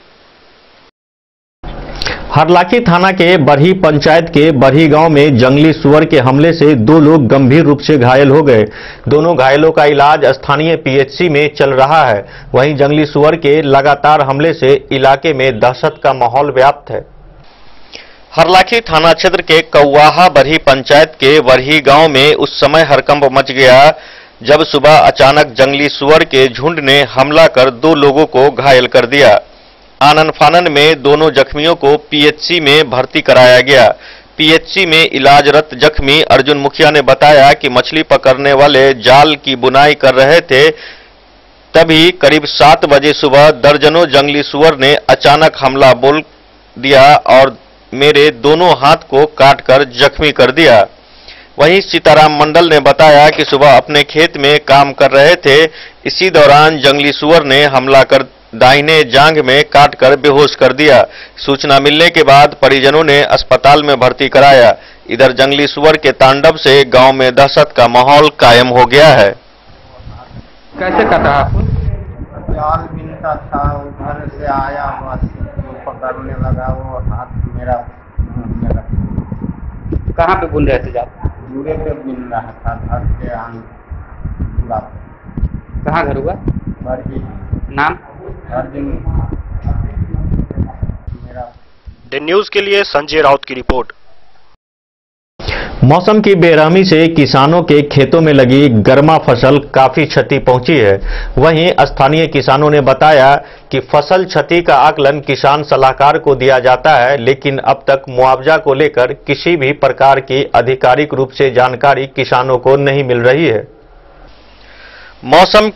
हरलाखी थाना के बरही पंचायत के बरही गांव में जंगली सुअर के हमले से 2 लोग गंभीर रूप से घायल हो गए। दोनों घायलों का इलाज स्थानीय PHC में चल रहा है। वहीं जंगली सुअर के लगातार हमले से इलाके में दहशत का माहौल व्याप्त है। हरलाखी थाना क्षेत्र के कौवाहा बरही पंचायत के बरही गांव में उस समय हड़कंप मच गया जब सुबह अचानक जंगली सुअर के झुंड ने हमला कर 2 लोगों को घायल कर दिया। आनन फानन में दोनों जख्मियों को PHC में भर्ती कराया गया। PHC में इलाजरत जख्मी अर्जुन मुखिया ने बताया कि मछली पकड़ने वाले जाल की बुनाई कर रहे थे, तभी करीब 7 बजे सुबह दर्जनों जंगली सुअर ने अचानक हमला बोल दिया और मेरे दोनों हाथ को काटकर जख्मी कर दिया। वहीं सीताराम मंडल ने बताया कि सुबह अपने खेत में काम कर रहे थे। इसी दौरान जंगली सुअर ने हमला कर दाहिने जांघ में काटकर बेहोश कर दिया। सूचना मिलने के बाद परिजनों ने अस्पताल में भर्ती कराया। इधर जंगली सुअर के तांडव से गांव में दहशत का माहौल कायम हो गया है। कैसे काटा आपको? जाल बिनता था, उधर से आया, बस पकड़ने लगा, वो हाथ मेरा कहाँ पे बुन रहे थे जाल? पूरे पे बिन रहा था, घर के आंगन। कहाँ घर हुआ? बरही। नाम? अर्जुन। मेरा द न्यूज के लिए संजय राउत की रिपोर्ट। मौसम की बेरहमी से किसानों के खेतों में लगी गर्मा फसल काफी क्षति पहुंची है। वहीं स्थानीय किसानों ने बताया कि फसल क्षति का आकलन किसान सलाहकार को दिया जाता है, लेकिन अब तक मुआवजा को लेकर किसी भी प्रकार की आधिकारिक रूप से जानकारी किसानों को नहीं मिल रही है। मौसम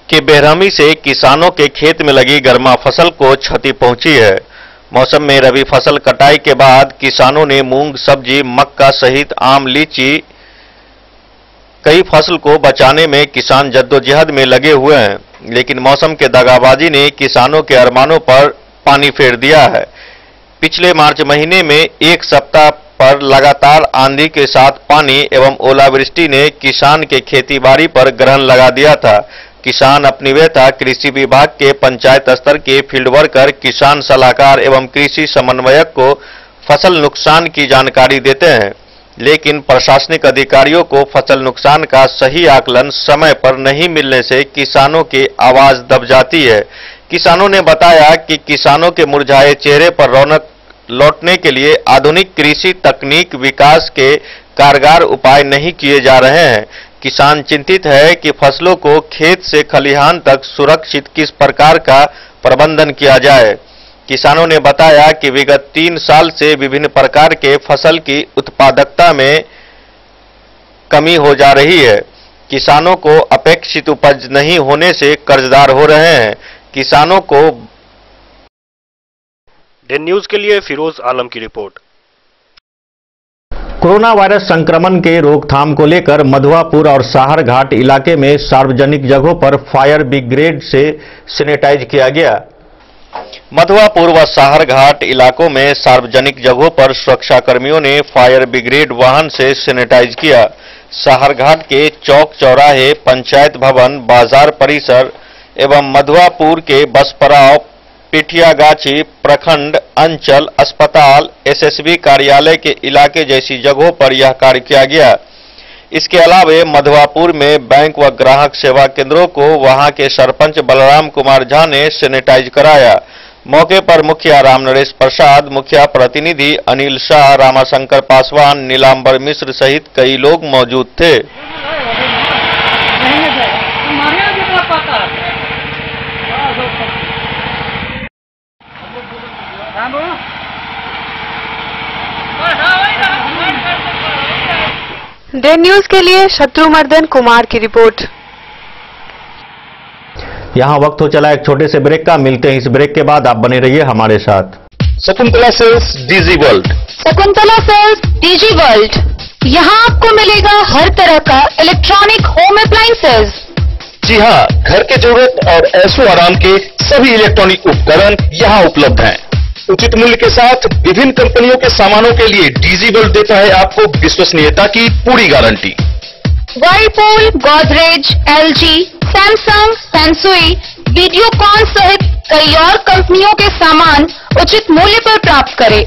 की बेरहमी से किसानों के खेत में लगी गर्मा फसल को क्षति पहुंची है। मौसम में रबी फसल कटाई के बाद किसानों ने मूंग, सब्जी, मक्का सहित आम, लीची कई फसल को बचाने में किसान जद्दोजहद में लगे हुए हैं, लेकिन मौसम के दगाबाजी ने किसानों के अरमानों पर पानी फेर दिया है। पिछले मार्च महीने में एक सप्ताह पर लगातार आंधी के साथ पानी एवं ओलावृष्टि ने किसान के खेतीबाड़ी पर ग्रहण लगा दिया था। किसान अपनी व्यथा कृषि विभाग के पंचायत स्तर के फील्ड वर्कर, किसान सलाहकार एवं कृषि समन्वयक को फसल नुकसान की जानकारी देते हैं, लेकिन प्रशासनिक अधिकारियों को फसल नुकसान का सही आकलन समय पर नहीं मिलने से किसानों की आवाज दब जाती है। किसानों ने बताया कि किसानों के मुरझाए चेहरे पर रौनक लौटने के लिए आधुनिक कृषि तकनीक विकास के कारगर उपाय नहीं किए जा रहे हैं। किसान चिंतित है कि फसलों को खेत से खलिहान तक सुरक्षित किस प्रकार का प्रबंधन किया जाए। किसानों ने बताया कि विगत 3 साल से विभिन्न प्रकार के फसल की उत्पादकता में कमी हो जा रही है। किसानों को अपेक्षित उपज नहीं होने से कर्जदार हो रहे हैं। किसानों को द न्यूज के लिए फिरोज आलम की रिपोर्ट। कोरोना वायरस संक्रमण के रोकथाम को लेकर मधुआपुर और साहरघाट इलाके में सार्वजनिक जगहों पर फायर ब्रिगेड से सैनिटाइज किया गया। मधुआपुर व साहरघाट इलाकों में सार्वजनिक जगहों पर सुरक्षा कर्मियों ने फायर ब्रिगेड वाहन से सैनिटाइज किया। साहरघाट के चौक चौराहे, पंचायत भवन, बाजार परिसर एवं मधुआपुर के बसपड़ाव, पिठियागाछी, प्रखंड, अंचल, अस्पताल, एसएसबी कार्यालय के इलाके जैसी जगहों पर यह कार्य किया गया। इसके अलावा मधुआपुर में बैंक व ग्राहक सेवा केंद्रों को वहां के सरपंच बलराम कुमार झा ने सैनिटाइज कराया। मौके पर मुखिया रामनरेश प्रसाद, मुखिया प्रतिनिधि अनिल शाह, रामाशंकर पासवान, नीलांबर मिश्र सहित कई लोग मौजूद थे। डे न्यूज के लिए शत्रुमर्दन कुमार की रिपोर्ट। यहाँ वक्त हो चला एक छोटे से ब्रेक का। मिलते हैं इस ब्रेक के बाद, आप बने रहिए हमारे साथ। Shakuntala sales DG world. Shakuntala sales DG world, यहाँ आपको मिलेगा हर तरह का इलेक्ट्रॉनिक होम अप्लायंसेज। जी हाँ, घर के जरूरत और ऐशो आराम के सभी इलेक्ट्रॉनिक उपकरण यहाँ उपलब्ध हैं। उचित मूल्य के साथ विभिन्न कंपनियों के सामानों के लिए डीजी वर्ल्ड देता है आपको विश्वसनीयता की पूरी guarantee. Whirlpool, Godrej, LG, Samsung, Sansui, Videocon सहित कई और कंपनियों के सामान उचित मूल्य पर प्राप्त करें।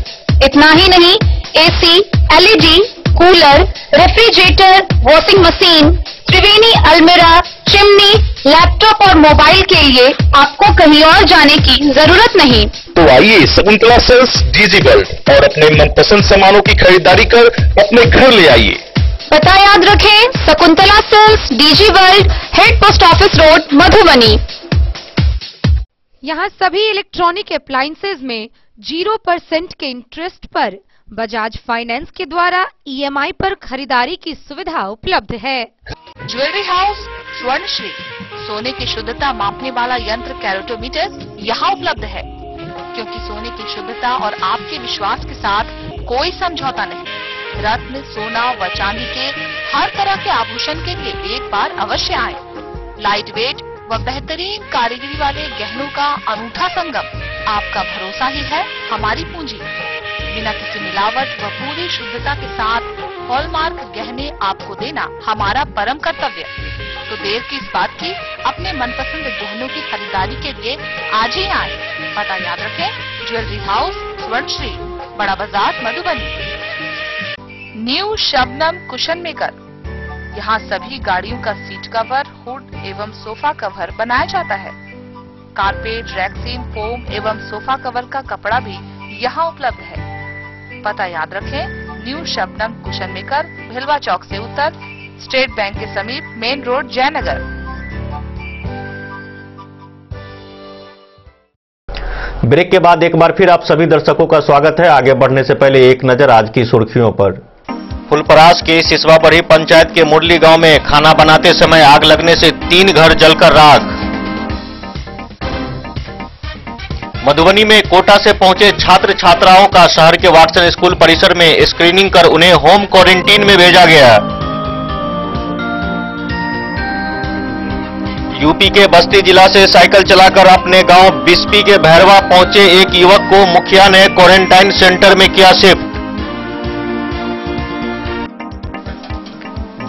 इतना ही नहीं, AC, LED, cooler, refrigerator, washing machine, Triveni अलमीरा, चिमनी, लैपटॉप और मोबाइल के लिए आपको कहीं और जाने की जरूरत नहीं। तो आइए शकुंतला सेल्स डीजी वर्ल्ड और अपने मनपसंद सामानों की खरीदारी कर अपने घर ले आइए। पता याद रखें, Shakuntala sales DG world, head post office road, Madhubani. यहाँ सभी इलेक्ट्रॉनिक अप्लायंसेज में 0% के इंटरेस्ट पर बजाज फाइनेंस के द्वारा ईएमआई पर खरीदारी की सुविधा उपलब्ध है। ज्वेलरी हाउस स्वर्णश्री, सोने की शुद्धता मापने वाला यंत्र कैरेटोमीटर यहाँ उपलब्ध है, क्योंकि सोने की शुद्धता और आपके विश्वास के साथ कोई समझौता नहीं। रत्न, सोना व चांदी के हर तरह के आभूषण के लिए एक बार अवश्य आएं। लाइट वेट व बेहतरीन कारीगरी वाले गहनों का अनूठा संगम। आपका भरोसा ही है हमारी पूंजी। बिना किसी मिलावट व पूरी शुद्धता के साथ हॉलमार्क गहने आपको देना हमारा परम कर्तव्य। तो देर किस बात की, अपने मनपसंद गहनों की खरीदारी के लिए आज ही आए। पता याद रखें, ज्वेलरी हाउस स्वर्णश्री, बड़ा बाजार, Madhubani. New Shabnam cushion maker, यहाँ सभी गाड़ियों का सीट कवर, हुड एवं सोफा कवर बनाया जाता है। कारपेट, रैक्सीन, फोम एवं सोफा कवर का कपड़ा भी यहाँ उपलब्ध है। पता याद रखें, न्यू शबनम कुशन मेकर, भिलवा चौक से उत्तर, स्टेट बैंक के समीप, मेन रोड, जयनगर। ब्रेक के बाद एक बार फिर आप सभी दर्शकों का स्वागत है। आगे बढ़ने से पहले एक नजर आज की सुर्खियों पर। फुलपरास के सिसवा बरही पंचायत के मुरली गांव में खाना बनाते समय आग लगने से 3 घर जलकर राख। मधुबनी में कोटा से पहुंचे छात्र छात्राओं का शहर के वाटसन स्कूल परिसर में स्क्रीनिंग कर उन्हें होम क्वारंटीन में भेजा गया। यूपी के बस्ती जिला से साइकिल चलाकर अपने गांव बिस्पी के भैरवा पहुंचे एक युवक को मुखिया ने क्वारंटाइन सेंटर में किया शिफ्ट।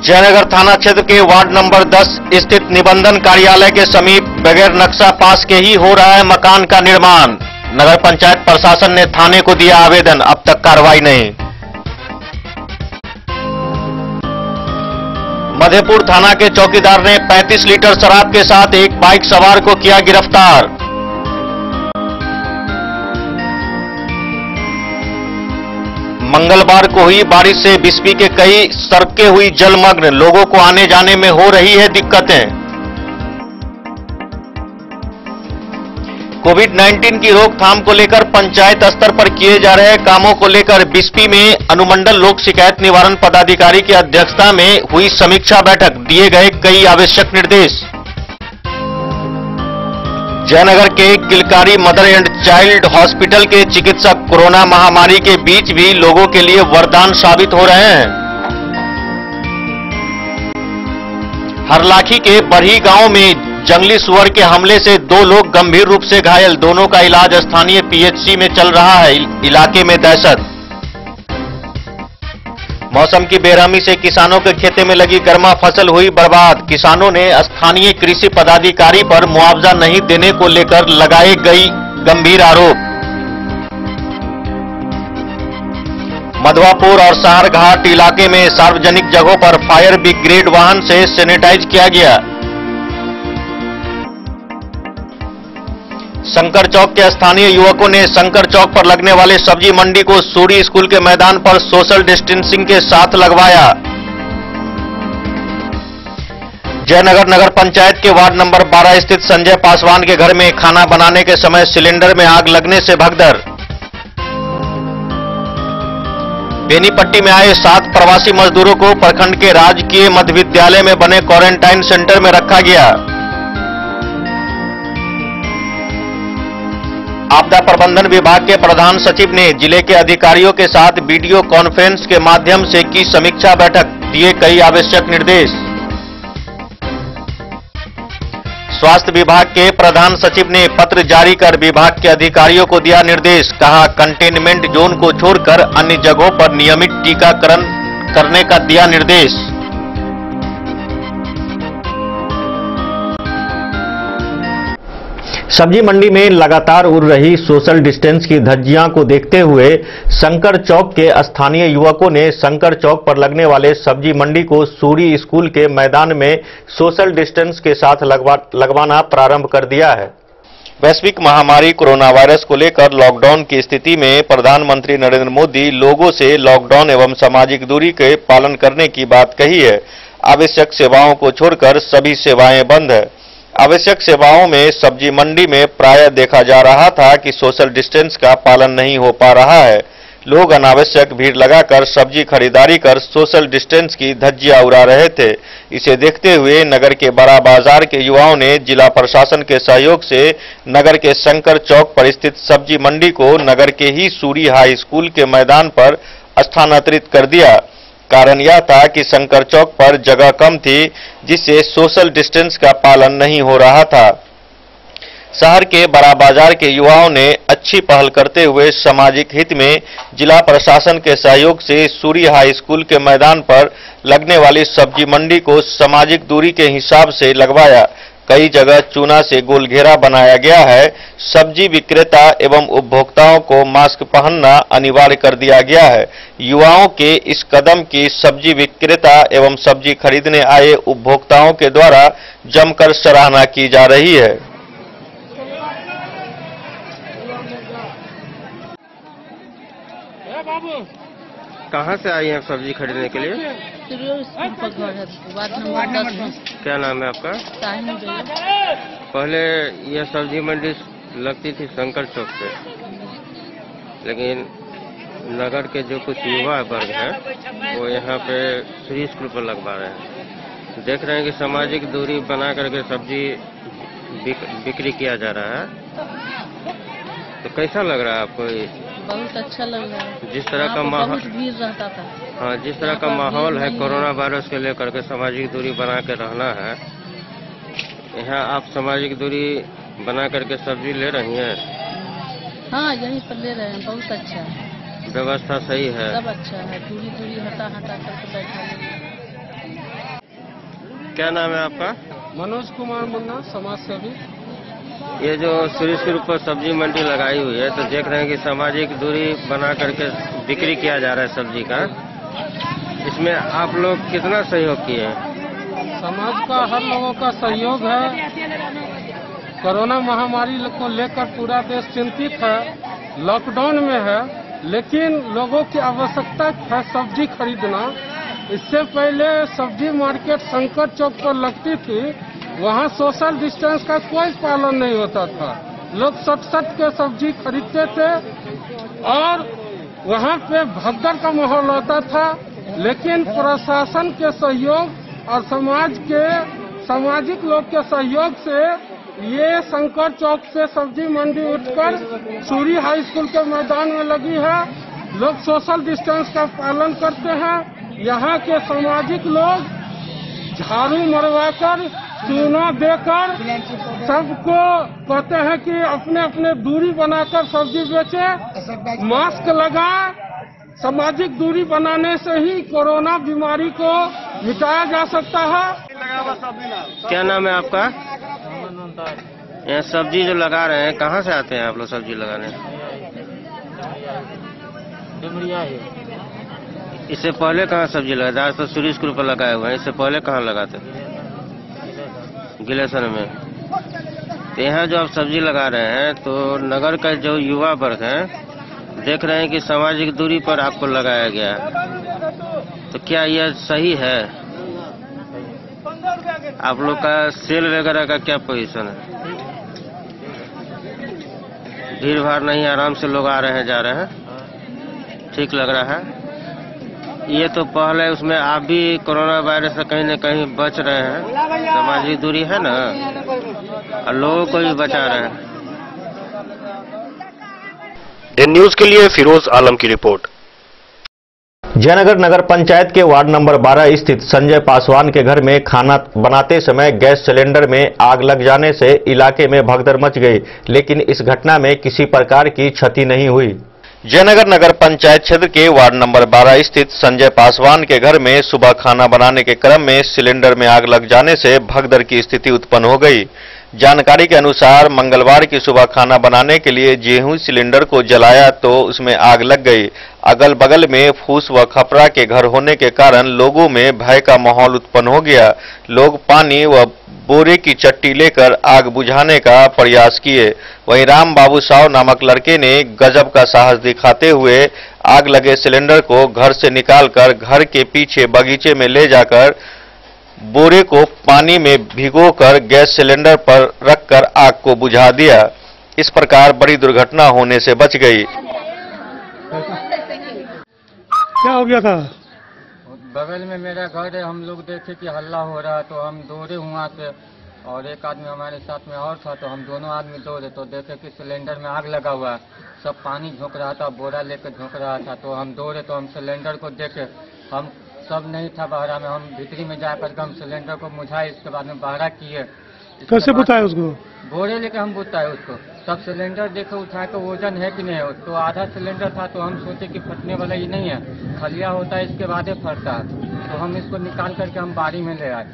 जयनगर थाना क्षेत्र के वार्ड नंबर 10 स्थित निबंधन कार्यालय के समीप बगैर नक्शा पास के ही हो रहा है मकान का निर्माण। नगर पंचायत प्रशासन ने थाने को दिया आवेदन, अब तक कार्रवाई नहीं। मधेपुर थाना के चौकीदार ने 35 लीटर शराब के साथ एक बाइक सवार को किया गिरफ्तार। मंगलवार को हुई बारिश से बिस्पी के कई सड़कें हुई जलमग्न, लोगों को आने जाने में हो रही है दिक्कतें। कोविड-19 की रोकथाम को लेकर पंचायत स्तर पर किए जा रहे कामों को लेकर बिस्पी में अनुमंडल लोक शिकायत निवारण पदाधिकारी की अध्यक्षता में हुई समीक्षा बैठक, दिए गए कई आवश्यक निर्देश। जयनगर के किलकारी मदर एंड चाइल्ड हॉस्पिटल के चिकित्सक कोरोना महामारी के बीच भी लोगों के लिए वरदान साबित हो रहे हैं। हरलाखी के बरही गांव में जंगली सुअर के हमले से 2 लोग गंभीर रूप से घायल, दोनों का इलाज स्थानीय पीएचसी में चल रहा है। इलाके में दहशत। मौसम की बेरहमी से किसानों के खेते में लगी गर्मा फसल हुई बर्बाद। किसानों ने स्थानीय कृषि पदाधिकारी पर मुआवजा नहीं देने को लेकर लगाए गई गंभीर आरोप। मधवापुर और साहरघाट इलाके में सार्वजनिक जगहों पर फायर ब्रिगेड वाहन से सैनिटाइज किया गया। शंकर चौक के स्थानीय युवकों ने शंकर चौक पर लगने वाले सब्जी मंडी को सूरी स्कूल के मैदान पर सोशल डिस्टेंसिंग के साथ लगवाया। जयनगर नगर पंचायत के वार्ड नंबर 12 स्थित संजय पासवान के घर में खाना बनाने के समय सिलेंडर में आग लगने से भगदड़। बेनीपट्टी में आए 7 प्रवासी मजदूरों को प्रखंड के राजकीय मध्य विद्यालय में बने क्वारंटाइन सेंटर में रखा गया। आपदा प्रबंधन विभाग के प्रधान सचिव ने जिले के अधिकारियों के साथ वीडियो कॉन्फ्रेंस के माध्यम से की समीक्षा बैठक, दिए कई आवश्यक निर्देश। स्वास्थ्य विभाग के प्रधान सचिव ने पत्र जारी कर विभाग के अधिकारियों को दिया निर्देश, कहा कंटेनमेंट जोन को छोड़कर अन्य जगहों पर नियमित टीकाकरण करने का दिया निर्देश। सब्जी मंडी में लगातार उड़ रही सोशल डिस्टेंस की धज्जियां को देखते हुए शंकर चौक के स्थानीय युवकों ने शंकर चौक पर लगने वाले सब्जी मंडी को सूरी स्कूल के मैदान में सोशल डिस्टेंस के साथ लगवाना प्रारंभ कर दिया है। वैश्विक महामारी कोरोना वायरस को लेकर लॉकडाउन की स्थिति में प्रधानमंत्री नरेंद्र मोदी लोगों से लॉकडाउन एवं सामाजिक दूरी के पालन करने की बात कही है। आवश्यक सेवाओं को छोड़कर सभी सेवाएं बंद है। आवश्यक सेवाओं में सब्जी मंडी में प्रायः देखा जा रहा था कि सोशल डिस्टेंस का पालन नहीं हो पा रहा है। लोग अनावश्यक भीड़ लगाकर सब्जी खरीदारी कर सोशल डिस्टेंस की धज्जियां उड़ा रहे थे। इसे देखते हुए नगर के बड़ा बाजार के युवाओं ने जिला प्रशासन के सहयोग से नगर के शंकर चौक पर स्थित सब्जी मंडी को नगर के ही सूरी हाई स्कूल के मैदान पर स्थानांतरित कर दिया। कारण यह था कि शंकर चौक पर जगह कम थी, जिससे सोशल डिस्टेंस का पालन नहीं हो रहा था। शहर के बड़ा बाजार के युवाओं ने अच्छी पहल करते हुए सामाजिक हित में जिला प्रशासन के सहयोग से सूरी हाई स्कूल के मैदान पर लगने वाली सब्जी मंडी को सामाजिक दूरी के हिसाब से लगवाया। कई जगह चूना से गोल घेरा बनाया गया है। सब्जी विक्रेता एवं उपभोक्ताओं को मास्क पहनना अनिवार्य कर दिया गया है। युवाओं के इस कदम की सब्जी विक्रेता एवं सब्जी खरीदने आए उपभोक्ताओं के द्वारा जमकर सराहना की जा रही है। कहाँ से आई हैं सब्जी खरीदने के लिए? क्या नाम है आपका? पहले यह सब्जी मंडी लगती थी शंकर चौक पे, लेकिन नगर के जो कुछ युवा वर्ग हैं वो यहाँ पे सूरी स्कूल पर लगवा रहे हैं। देख रहे हैं कि सामाजिक दूरी बना करके सब्जी बिक्री किया जा रहा है। तो कैसा लग रहा है आपको? बहुत अच्छा लग रहा है। जिस तरह का माहौल, भीड़ रहता था। हाँ, जिस तरह का माहौल है कोरोना वायरस के लेकर के सामाजिक दूरी बना के रहना है, यहाँ आप सामाजिक दूरी बना करके सब्जी ले रही हैं? हाँ, यहीं पर ले रहे हैं। बहुत अच्छा है, व्यवस्था सही है, सब अच्छा है। दूरी दूरी हटा करके बैठा लेंगे। क्या नाम है आपका? मनोज कुमार मुन्ना, समाज सेवी। ये जो सूरी स्कूल पर सब्जी मंडी लगाई हुई है, तो देख रहे हैं कि सामाजिक दूरी बना करके बिक्री किया जा रहा है सब्जी का। इसमें आप लोग कितना सहयोग किए हैं? समाज का हर लोगों का सहयोग है। कोरोना महामारी को लेकर पूरा देश चिंतित है, लॉकडाउन में है, लेकिन लोगों की आवश्यकता है सब्जी खरीदना। इससे पहले सब्जी मार्केट शंकर चौक पर लगती थी, वहाँ सोशल डिस्टेंस का कोई पालन नहीं होता था। लोग सट के सब्जी खरीदते थे और वहाँ पे भगदड़ का माहौल होता था। लेकिन प्रशासन के सहयोग और समाज के सामाजिक लोग के सहयोग से ये शंकर चौक से सब्जी मंडी उठकर सूरी हाई स्कूल के मैदान में लगी है। लोग सोशल डिस्टेंस का पालन करते हैं। यहाँ के सामाजिक लोग झाड़ू मरवाकर, चूना देकर सबको कहते हैं कि अपने अपने दूरी बनाकर सब्जी बेचे, मास्क लगाए। सामाजिक दूरी बनाने से ही कोरोना बीमारी को मिटाया जा सकता है। क्या नाम है आपका? यहाँ सब्जी जो लगा रहे हैं, कहाँ से आते हैं आप लोग सब्जी लगाने? इससे पहले कहाँ सब्जी लगाते? आज तो सूरी स्कूल पर लगाए हुए हैं, इससे पहले कहाँ लगाते? गिलेसन में। तो यहाँ जो आप सब्जी लगा रहे हैं, तो नगर का जो युवा वर्ग है, देख रहे हैं कि सामाजिक दूरी पर आपको लगाया गया है, तो क्या यह सही है? आप लोग का सेल वगैरह का क्या पोजीशन है? भीड़ भाड़ नहीं, आराम से लोग आ रहे हैं, जा रहे हैं, ठीक लग रहा है। ये तो पहले उसमें आप भी कोरोना वायरस से कहीं न कहीं बच रहे हैं, सामाजिक दूरी है ना, और लोगों को भी बचा रहे हैं। दिन न्यूज के लिए फिरोज आलम की रिपोर्ट। जयनगर नगर पंचायत के वार्ड नंबर 12 स्थित संजय पासवान के घर में खाना बनाते समय गैस सिलेंडर में आग लग जाने से इलाके में भगदड़ मच गई, लेकिन इस घटना में किसी प्रकार की क्षति नहीं हुई। जयनगर नगर पंचायत क्षेत्र के वार्ड नंबर 12 स्थित संजय पासवान के घर में सुबह खाना बनाने के क्रम में सिलेंडर में आग लग जाने से भगदड़ की स्थिति उत्पन्न हो गई। जानकारी के अनुसार मंगलवार की सुबह खाना बनाने के लिए गेहूं सिलेंडर को जलाया तो उसमें आग लग गई। अगल बगल में फूस व खपरा के घर होने के कारण लोगों में भय का माहौल उत्पन्न हो गया। लोग पानी व बोरे की चट्टी लेकर आग बुझाने का प्रयास किए। वहीं राम बाबू साव नामक लड़के ने गजब का साहस दिखाते हुए आग लगे सिलेंडर को घर से निकालकर घर के पीछे बगीचे में ले जाकर बोरे को पानी में भिगोकर गैस सिलेंडर पर रखकर आग को बुझा दिया। इस प्रकार बड़ी दुर्घटना होने से बच गई। क्या हो गया था? बगल में मेरा घर है, हम लोग देखे कि हल्ला हो रहा तो हम दौड़े वहाँ से और एक आदमी हमारे साथ में और था, तो हम दोनों आदमी दौड़े तो देखे कि सिलेंडर में आग लगा हुआ है। सब पानी झोंक रहा था, बोरा लेकर झोंक रहा था, तो हम दौड़े तो हम सिलेंडर को देखे, हम सब नहीं था बहरा में, हम भीतरी में जाकर हम सिलेंडर को बुझाए, इसके बाद में बहरा किए। कैसे बुझाए उसको? बोरे लेकर हम बुझाए उसको। तब सिलेंडर देखे उठाए तो वजन है कि नहीं है, तो आधा सिलेंडर था, तो हम सोचे कि फटने वाला ही नहीं है, खलिया होता है इसके बाद फटता है। तो हम इसको निकाल करके हम बारी में ले आए,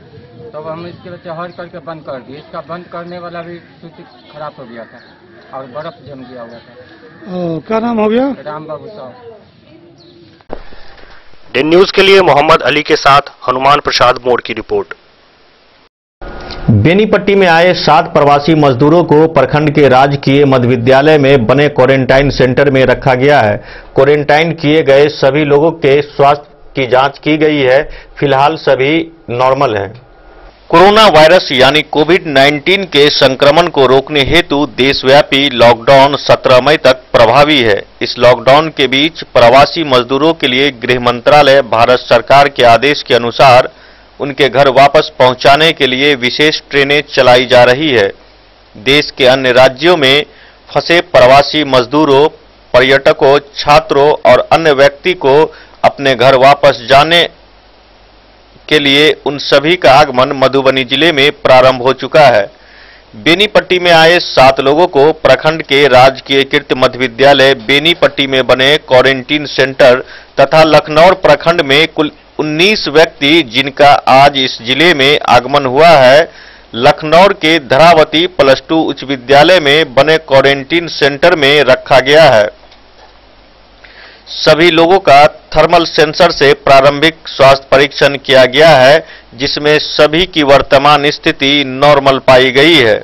तो हम इसके वजह हर करके बंद कर दिए। इसका बंद करने वाला भी स्विच खराब हो गया था और बर्फ जम गया हुआ था। क्या नाम हो गया? राम बाबू साहब। दिन न्यूज के लिए मोहम्मद अली के साथ हनुमान प्रसाद मोड़ की रिपोर्ट। बेनीपट्टी में आए 7 प्रवासी मजदूरों को प्रखंड के राजकीय मध्य विद्यालय में बने क्वारंटाइन सेंटर में रखा गया है। क्वारंटाइन किए गए सभी लोगों के स्वास्थ्य की जांच की गई है। फिलहाल सभी नॉर्मल हैं। कोरोना वायरस यानी कोविड-19 के संक्रमण को रोकने हेतु देशव्यापी लॉकडाउन 17 मई तक प्रभावी है। इस लॉकडाउन के बीच प्रवासी मजदूरों के लिए गृह मंत्रालय भारत सरकार के आदेश के अनुसार उनके घर वापस पहुंचाने के लिए विशेष ट्रेनें चलाई जा रही है। देश के अन्य राज्यों में फंसे प्रवासी मजदूरों, पर्यटकों, छात्रों और अन्य व्यक्ति को अपने घर वापस जाने के लिए उन सभी का आगमन मधुबनी जिले में प्रारंभ हो चुका है। बेनीपट्टी में आए 7 लोगों को प्रखंड के राजकीयकृत मध्य विद्यालय बेनीपट्टी में बने क्वारंटीन सेंटर तथा लखनऊ प्रखंड में कुल 19 व्यक्ति जिनका आज इस जिले में आगमन हुआ है, लखनऊ के धरावती +2 उच्च विद्यालय में बने क्वारंटीन सेंटर में रखा गया है। सभी लोगों का थर्मल सेंसर से प्रारंभिक स्वास्थ्य परीक्षण किया गया है, जिसमें सभी की वर्तमान स्थिति नॉर्मल पाई गई है।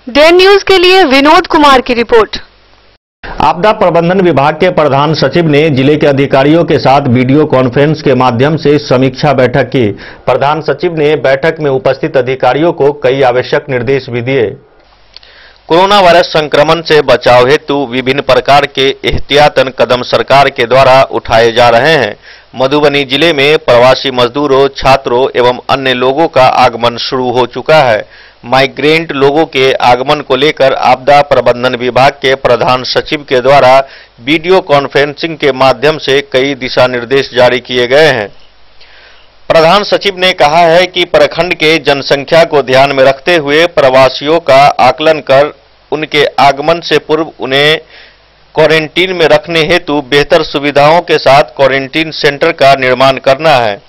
डे न्यूज के लिए विनोद कुमार की रिपोर्ट। आपदा प्रबंधन विभाग के प्रधान सचिव ने जिले के अधिकारियों के साथ वीडियो कॉन्फ्रेंस के माध्यम से समीक्षा बैठक की। प्रधान सचिव ने बैठक में उपस्थित अधिकारियों को कई आवश्यक निर्देश भी दिए। कोरोना वायरस संक्रमण से बचाव हेतु विभिन्न प्रकार के एहतियातन कदम सरकार के द्वारा उठाए जा रहे हैं। मधुबनी जिले में प्रवासी मजदूरों, छात्रों एवं अन्य लोगों का आगमन शुरू हो चुका है। माइग्रेंट लोगों के आगमन को लेकर आपदा प्रबंधन विभाग के प्रधान सचिव के द्वारा वीडियो कॉन्फ्रेंसिंग के माध्यम से कई दिशा निर्देश जारी किए गए हैं। प्रधान सचिव ने कहा है कि प्रखंड के जनसंख्या को ध्यान में रखते हुए प्रवासियों का आकलन कर उनके आगमन से पूर्व उन्हें क्वारंटीन में रखने हेतु बेहतर सुविधाओं के साथ क्वारंटीन सेंटर का निर्माण करना है,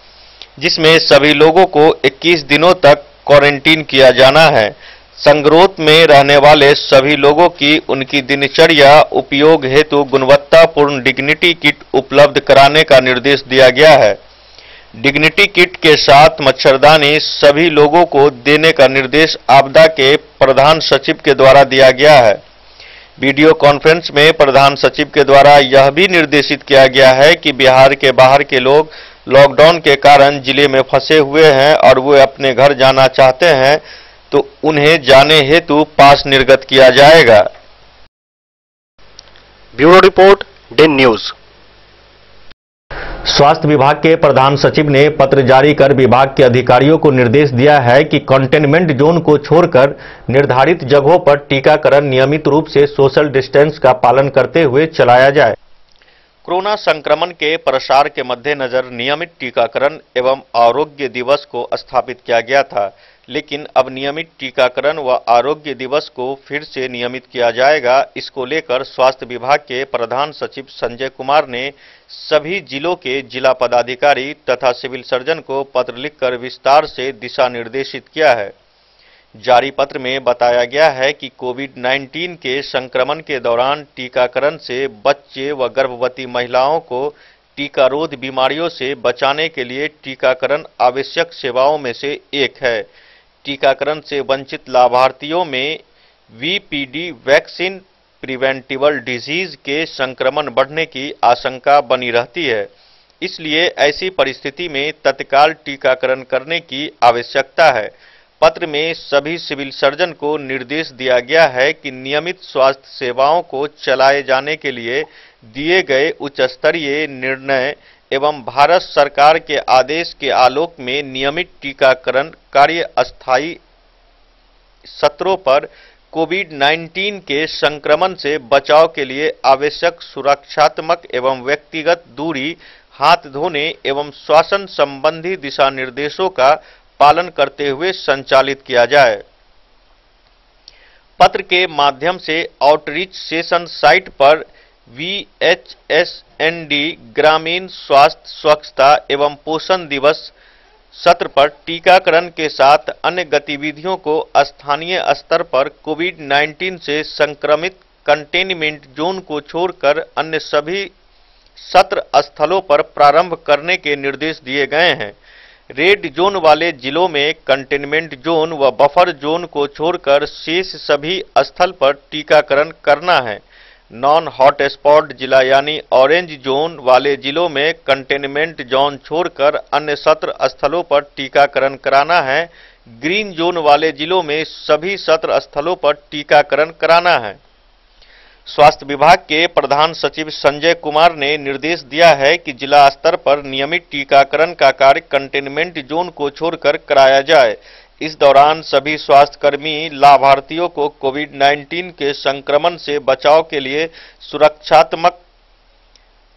जिसमें सभी लोगों को 21 दिनों तक क्वारंटीन किया जाना है। संगरोध में रहने वाले सभी लोगों की उनकी दिनचर्या उपयोग हेतु गुणवत्तापूर्ण डिग्निटी किट उपलब्ध कराने का निर्देश दिया गया है। डिग्निटी किट के साथ मच्छरदानी सभी लोगों को देने का निर्देश आपदा के प्रधान सचिव के द्वारा दिया गया है। वीडियो कॉन्फ्रेंस में प्रधान सचिव के द्वारा यह भी निर्देशित किया गया है कि बिहार के बाहर के लोग लॉकडाउन के कारण जिले में फंसे हुए हैं और वे अपने घर जाना चाहते हैं तो उन्हें जाने हेतु पास निर्गत किया जाएगा। Bureau report, day news. स्वास्थ्य विभाग के प्रधान सचिव ने पत्र जारी कर विभाग के अधिकारियों को निर्देश दिया है कि कंटेनमेंट जोन को छोड़कर निर्धारित जगहों पर टीकाकरण नियमित रूप से सोशल डिस्टेंस का पालन करते हुए चलाया जाए। कोरोना संक्रमण के प्रसार के मद्देनजर नियमित टीकाकरण एवं आरोग्य दिवस को स्थापित किया गया था, लेकिन अब नियमित टीकाकरण व आरोग्य दिवस को फिर से नियमित किया जाएगा। इसको लेकर स्वास्थ्य विभाग के प्रधान सचिव संजय कुमार ने सभी जिलों के जिला पदाधिकारी तथा सिविल सर्जन को पत्र लिखकर विस्तार से दिशा निर्देशित किया है। जारी पत्र में बताया गया है कि कोविड-19 के संक्रमण के दौरान टीकाकरण से बच्चे व गर्भवती महिलाओं को टीकारोध बीमारियों से बचाने के लिए टीकाकरण आवश्यक सेवाओं में से एक है। टीकाकरण से वंचित लाभार्थियों में वीपीडी वैक्सीन प्रिवेंटिबल डिजीज के संक्रमण बढ़ने की आशंका बनी रहती है, इसलिए ऐसी परिस्थिति में तत्काल टीकाकरण करने की आवश्यकता है। पत्र में सभी सिविल सर्जन को निर्देश दिया गया है कि नियमित स्वास्थ्य सेवाओं को चलाए जाने के लिए दिए गए उच्च स्तरीय निर्णय एवं भारत सरकार के आदेश के आलोक में नियमित टीकाकरण कार्य अस्थायी सत्रों पर कोविड-19 के संक्रमण से बचाव के लिए आवश्यक सुरक्षात्मक एवं व्यक्तिगत दूरी, हाथ धोने एवं श्वसन संबंधी दिशा निर्देशों का पालन करते हुए संचालित किया जाए। पत्र के माध्यम से आउटरीच सेशन साइट पर VHSND ग्रामीण स्वास्थ्य स्वच्छता एवं पोषण दिवस सत्र पर टीकाकरण के साथ अन्य गतिविधियों को स्थानीय स्तर पर कोविड-19 से संक्रमित कंटेनमेंट जोन को छोड़कर अन्य सभी सत्र स्थलों पर प्रारंभ करने के निर्देश दिए गए हैं। रेड जोन वाले जिलों में कंटेनमेंट जोन व बफर जोन को छोड़कर शेष सभी स्थल पर टीकाकरण करना है। नॉन हॉटस्पॉट जिला यानी ऑरेंज जोन वाले जिलों में कंटेनमेंट जोन छोड़कर अन्य सत्र स्थलों पर टीकाकरण कराना है। ग्रीन जोन वाले जिलों में सभी सत्र स्थलों पर टीकाकरण कराना है। स्वास्थ्य विभाग के प्रधान सचिव संजय कुमार ने निर्देश दिया है कि जिला स्तर पर नियमित टीकाकरण का कार्य कंटेनमेंट जोन को छोड़कर कराया जाए। इस दौरान सभी स्वास्थ्यकर्मी लाभार्थियों को कोविड-19 के संक्रमण से बचाव के लिए सुरक्षात्मक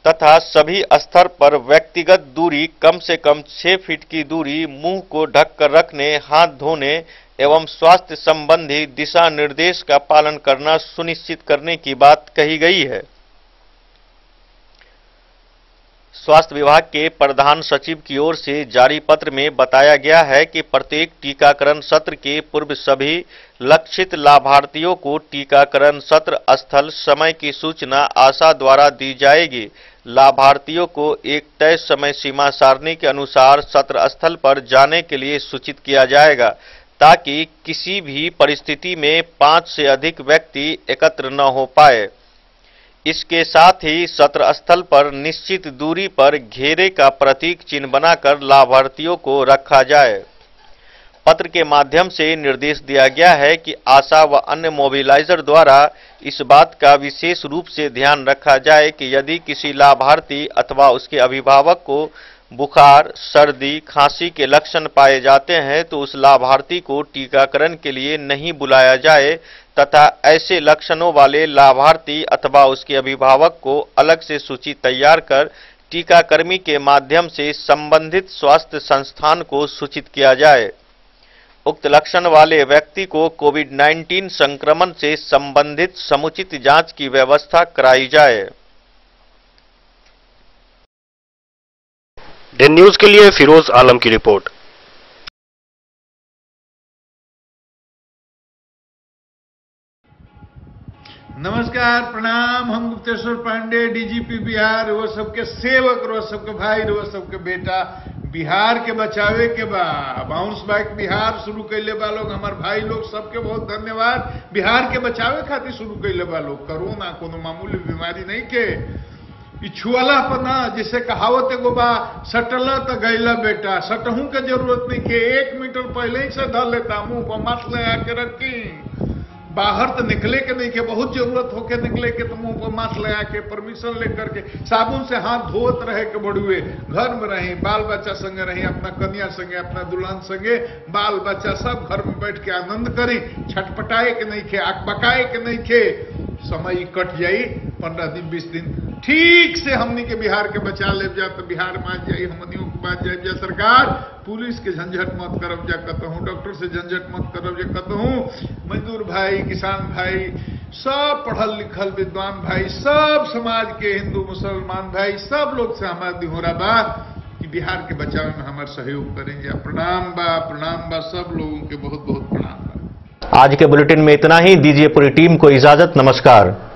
तथा सभी स्तर पर व्यक्तिगत दूरी कम से कम 6 फीट की दूरी, मुंह को ढककर रखने, हाथ धोने एवं स्वास्थ्य संबंधी दिशा निर्देश का पालन करना सुनिश्चित करने की बात कही गई है। स्वास्थ्य विभाग के प्रधान सचिव की ओर से जारी पत्र में बताया गया है कि प्रत्येक टीकाकरण सत्र के पूर्व सभी लक्षित लाभार्थियों को टीकाकरण सत्र स्थल समय की सूचना आशा द्वारा दी जाएगी। लाभार्थियों को एक तय समय सीमा सारणी के अनुसार सत्र स्थल पर जाने के लिए सूचित किया जाएगा ताकि किसी भी परिस्थिति में 5 से अधिक व्यक्ति एकत्र न हो पाए। इसके साथ ही सत्र स्थल पर निश्चित दूरी पर घेरे का प्रतीक चिन्ह बनाकर लाभार्थियों को रखा जाए। पत्र के माध्यम से निर्देश दिया गया है कि आशा व अन्य मोबिलाइजर द्वारा इस बात का विशेष रूप से ध्यान रखा जाए कि यदि किसी लाभार्थी अथवा उसके अभिभावक को बुखार, सर्दी, खांसी के लक्षण पाए जाते हैं तो उस लाभार्थी को टीकाकरण के लिए नहीं बुलाया जाए तथा ऐसे लक्षणों वाले लाभार्थी अथवा उसके अभिभावक को अलग से सूची तैयार कर टीकाकर्मी के माध्यम से संबंधित स्वास्थ्य संस्थान को सूचित किया जाए। उक्त लक्षण वाले व्यक्ति को कोविड-19 संक्रमण से संबंधित समुचित जांच की व्यवस्था कराई जाए। दिन न्यूज के लिए फिरोज आलम की रिपोर्ट। नमस्कार, प्रणाम। हम गुप्तेश्वर पांडे, डीजीपी बिहार, वो सबके सेवक, वो सबके भाई, वो सबके बेटा। बिहार के बचावे के बा बाउंस बैक बिहार शुरू कैले बा लोग, हमार भाई लोग सबके बहुत धन्यवाद। बिहार के बचावे खातिर शुरू कैले बा लोग। कोरोना कोनो मामूली बीमारी नहीं के, छुअला पर ना, जिसे कहावत एगो बा, सटला तो गैला बेटा। सटहू के जरूरत नहीं के, 1 मीटर पहले ही से धर लेता, मुंह पर मास्क लगा के रखी। बाहर तो निकले के नहीं के, बहुत जरूरत होके निकले के तो मुंह पर मास्क लगा के, परमिशन लेकर के, साबुन से हाथ धोत रहे के बड़ुए। घर में रही, बाल बच्चा संगे रही, अपना कन्या संगे, अपना दुल्हन संगे, बाल बच्चा सब घर में बैठ के आनंद करी। छटपटाए के नहीं के, अकबकाए के नहीं के, समय कट जाई। 15 दिन 20 दिन ठीक से हमनी के बिहार के बचा ले जा तो बिहार में आ जाई, हमनियों के बाद जाए जा। सरकार पुलिस के झंझट मत करब जा कहूँ, डॉक्टर से झंझट मत करब जा कहूँ। मजदूर भाई, किसान भाई, सब पढ़ल लिखल विद्वान भाई, सब समाज के हिंदू मुसलमान भाई, सब लोग से हमारा दिहोरा बा कि बिहार के बचाव में हमारा सहयोग करें जा। प्रणाम बा, सब लोगों के बहुत बहुत प्रणाम बा। आज के बुलेटिन में इतना ही। दीजिए पूरी टीम को इजाजत। नमस्कार।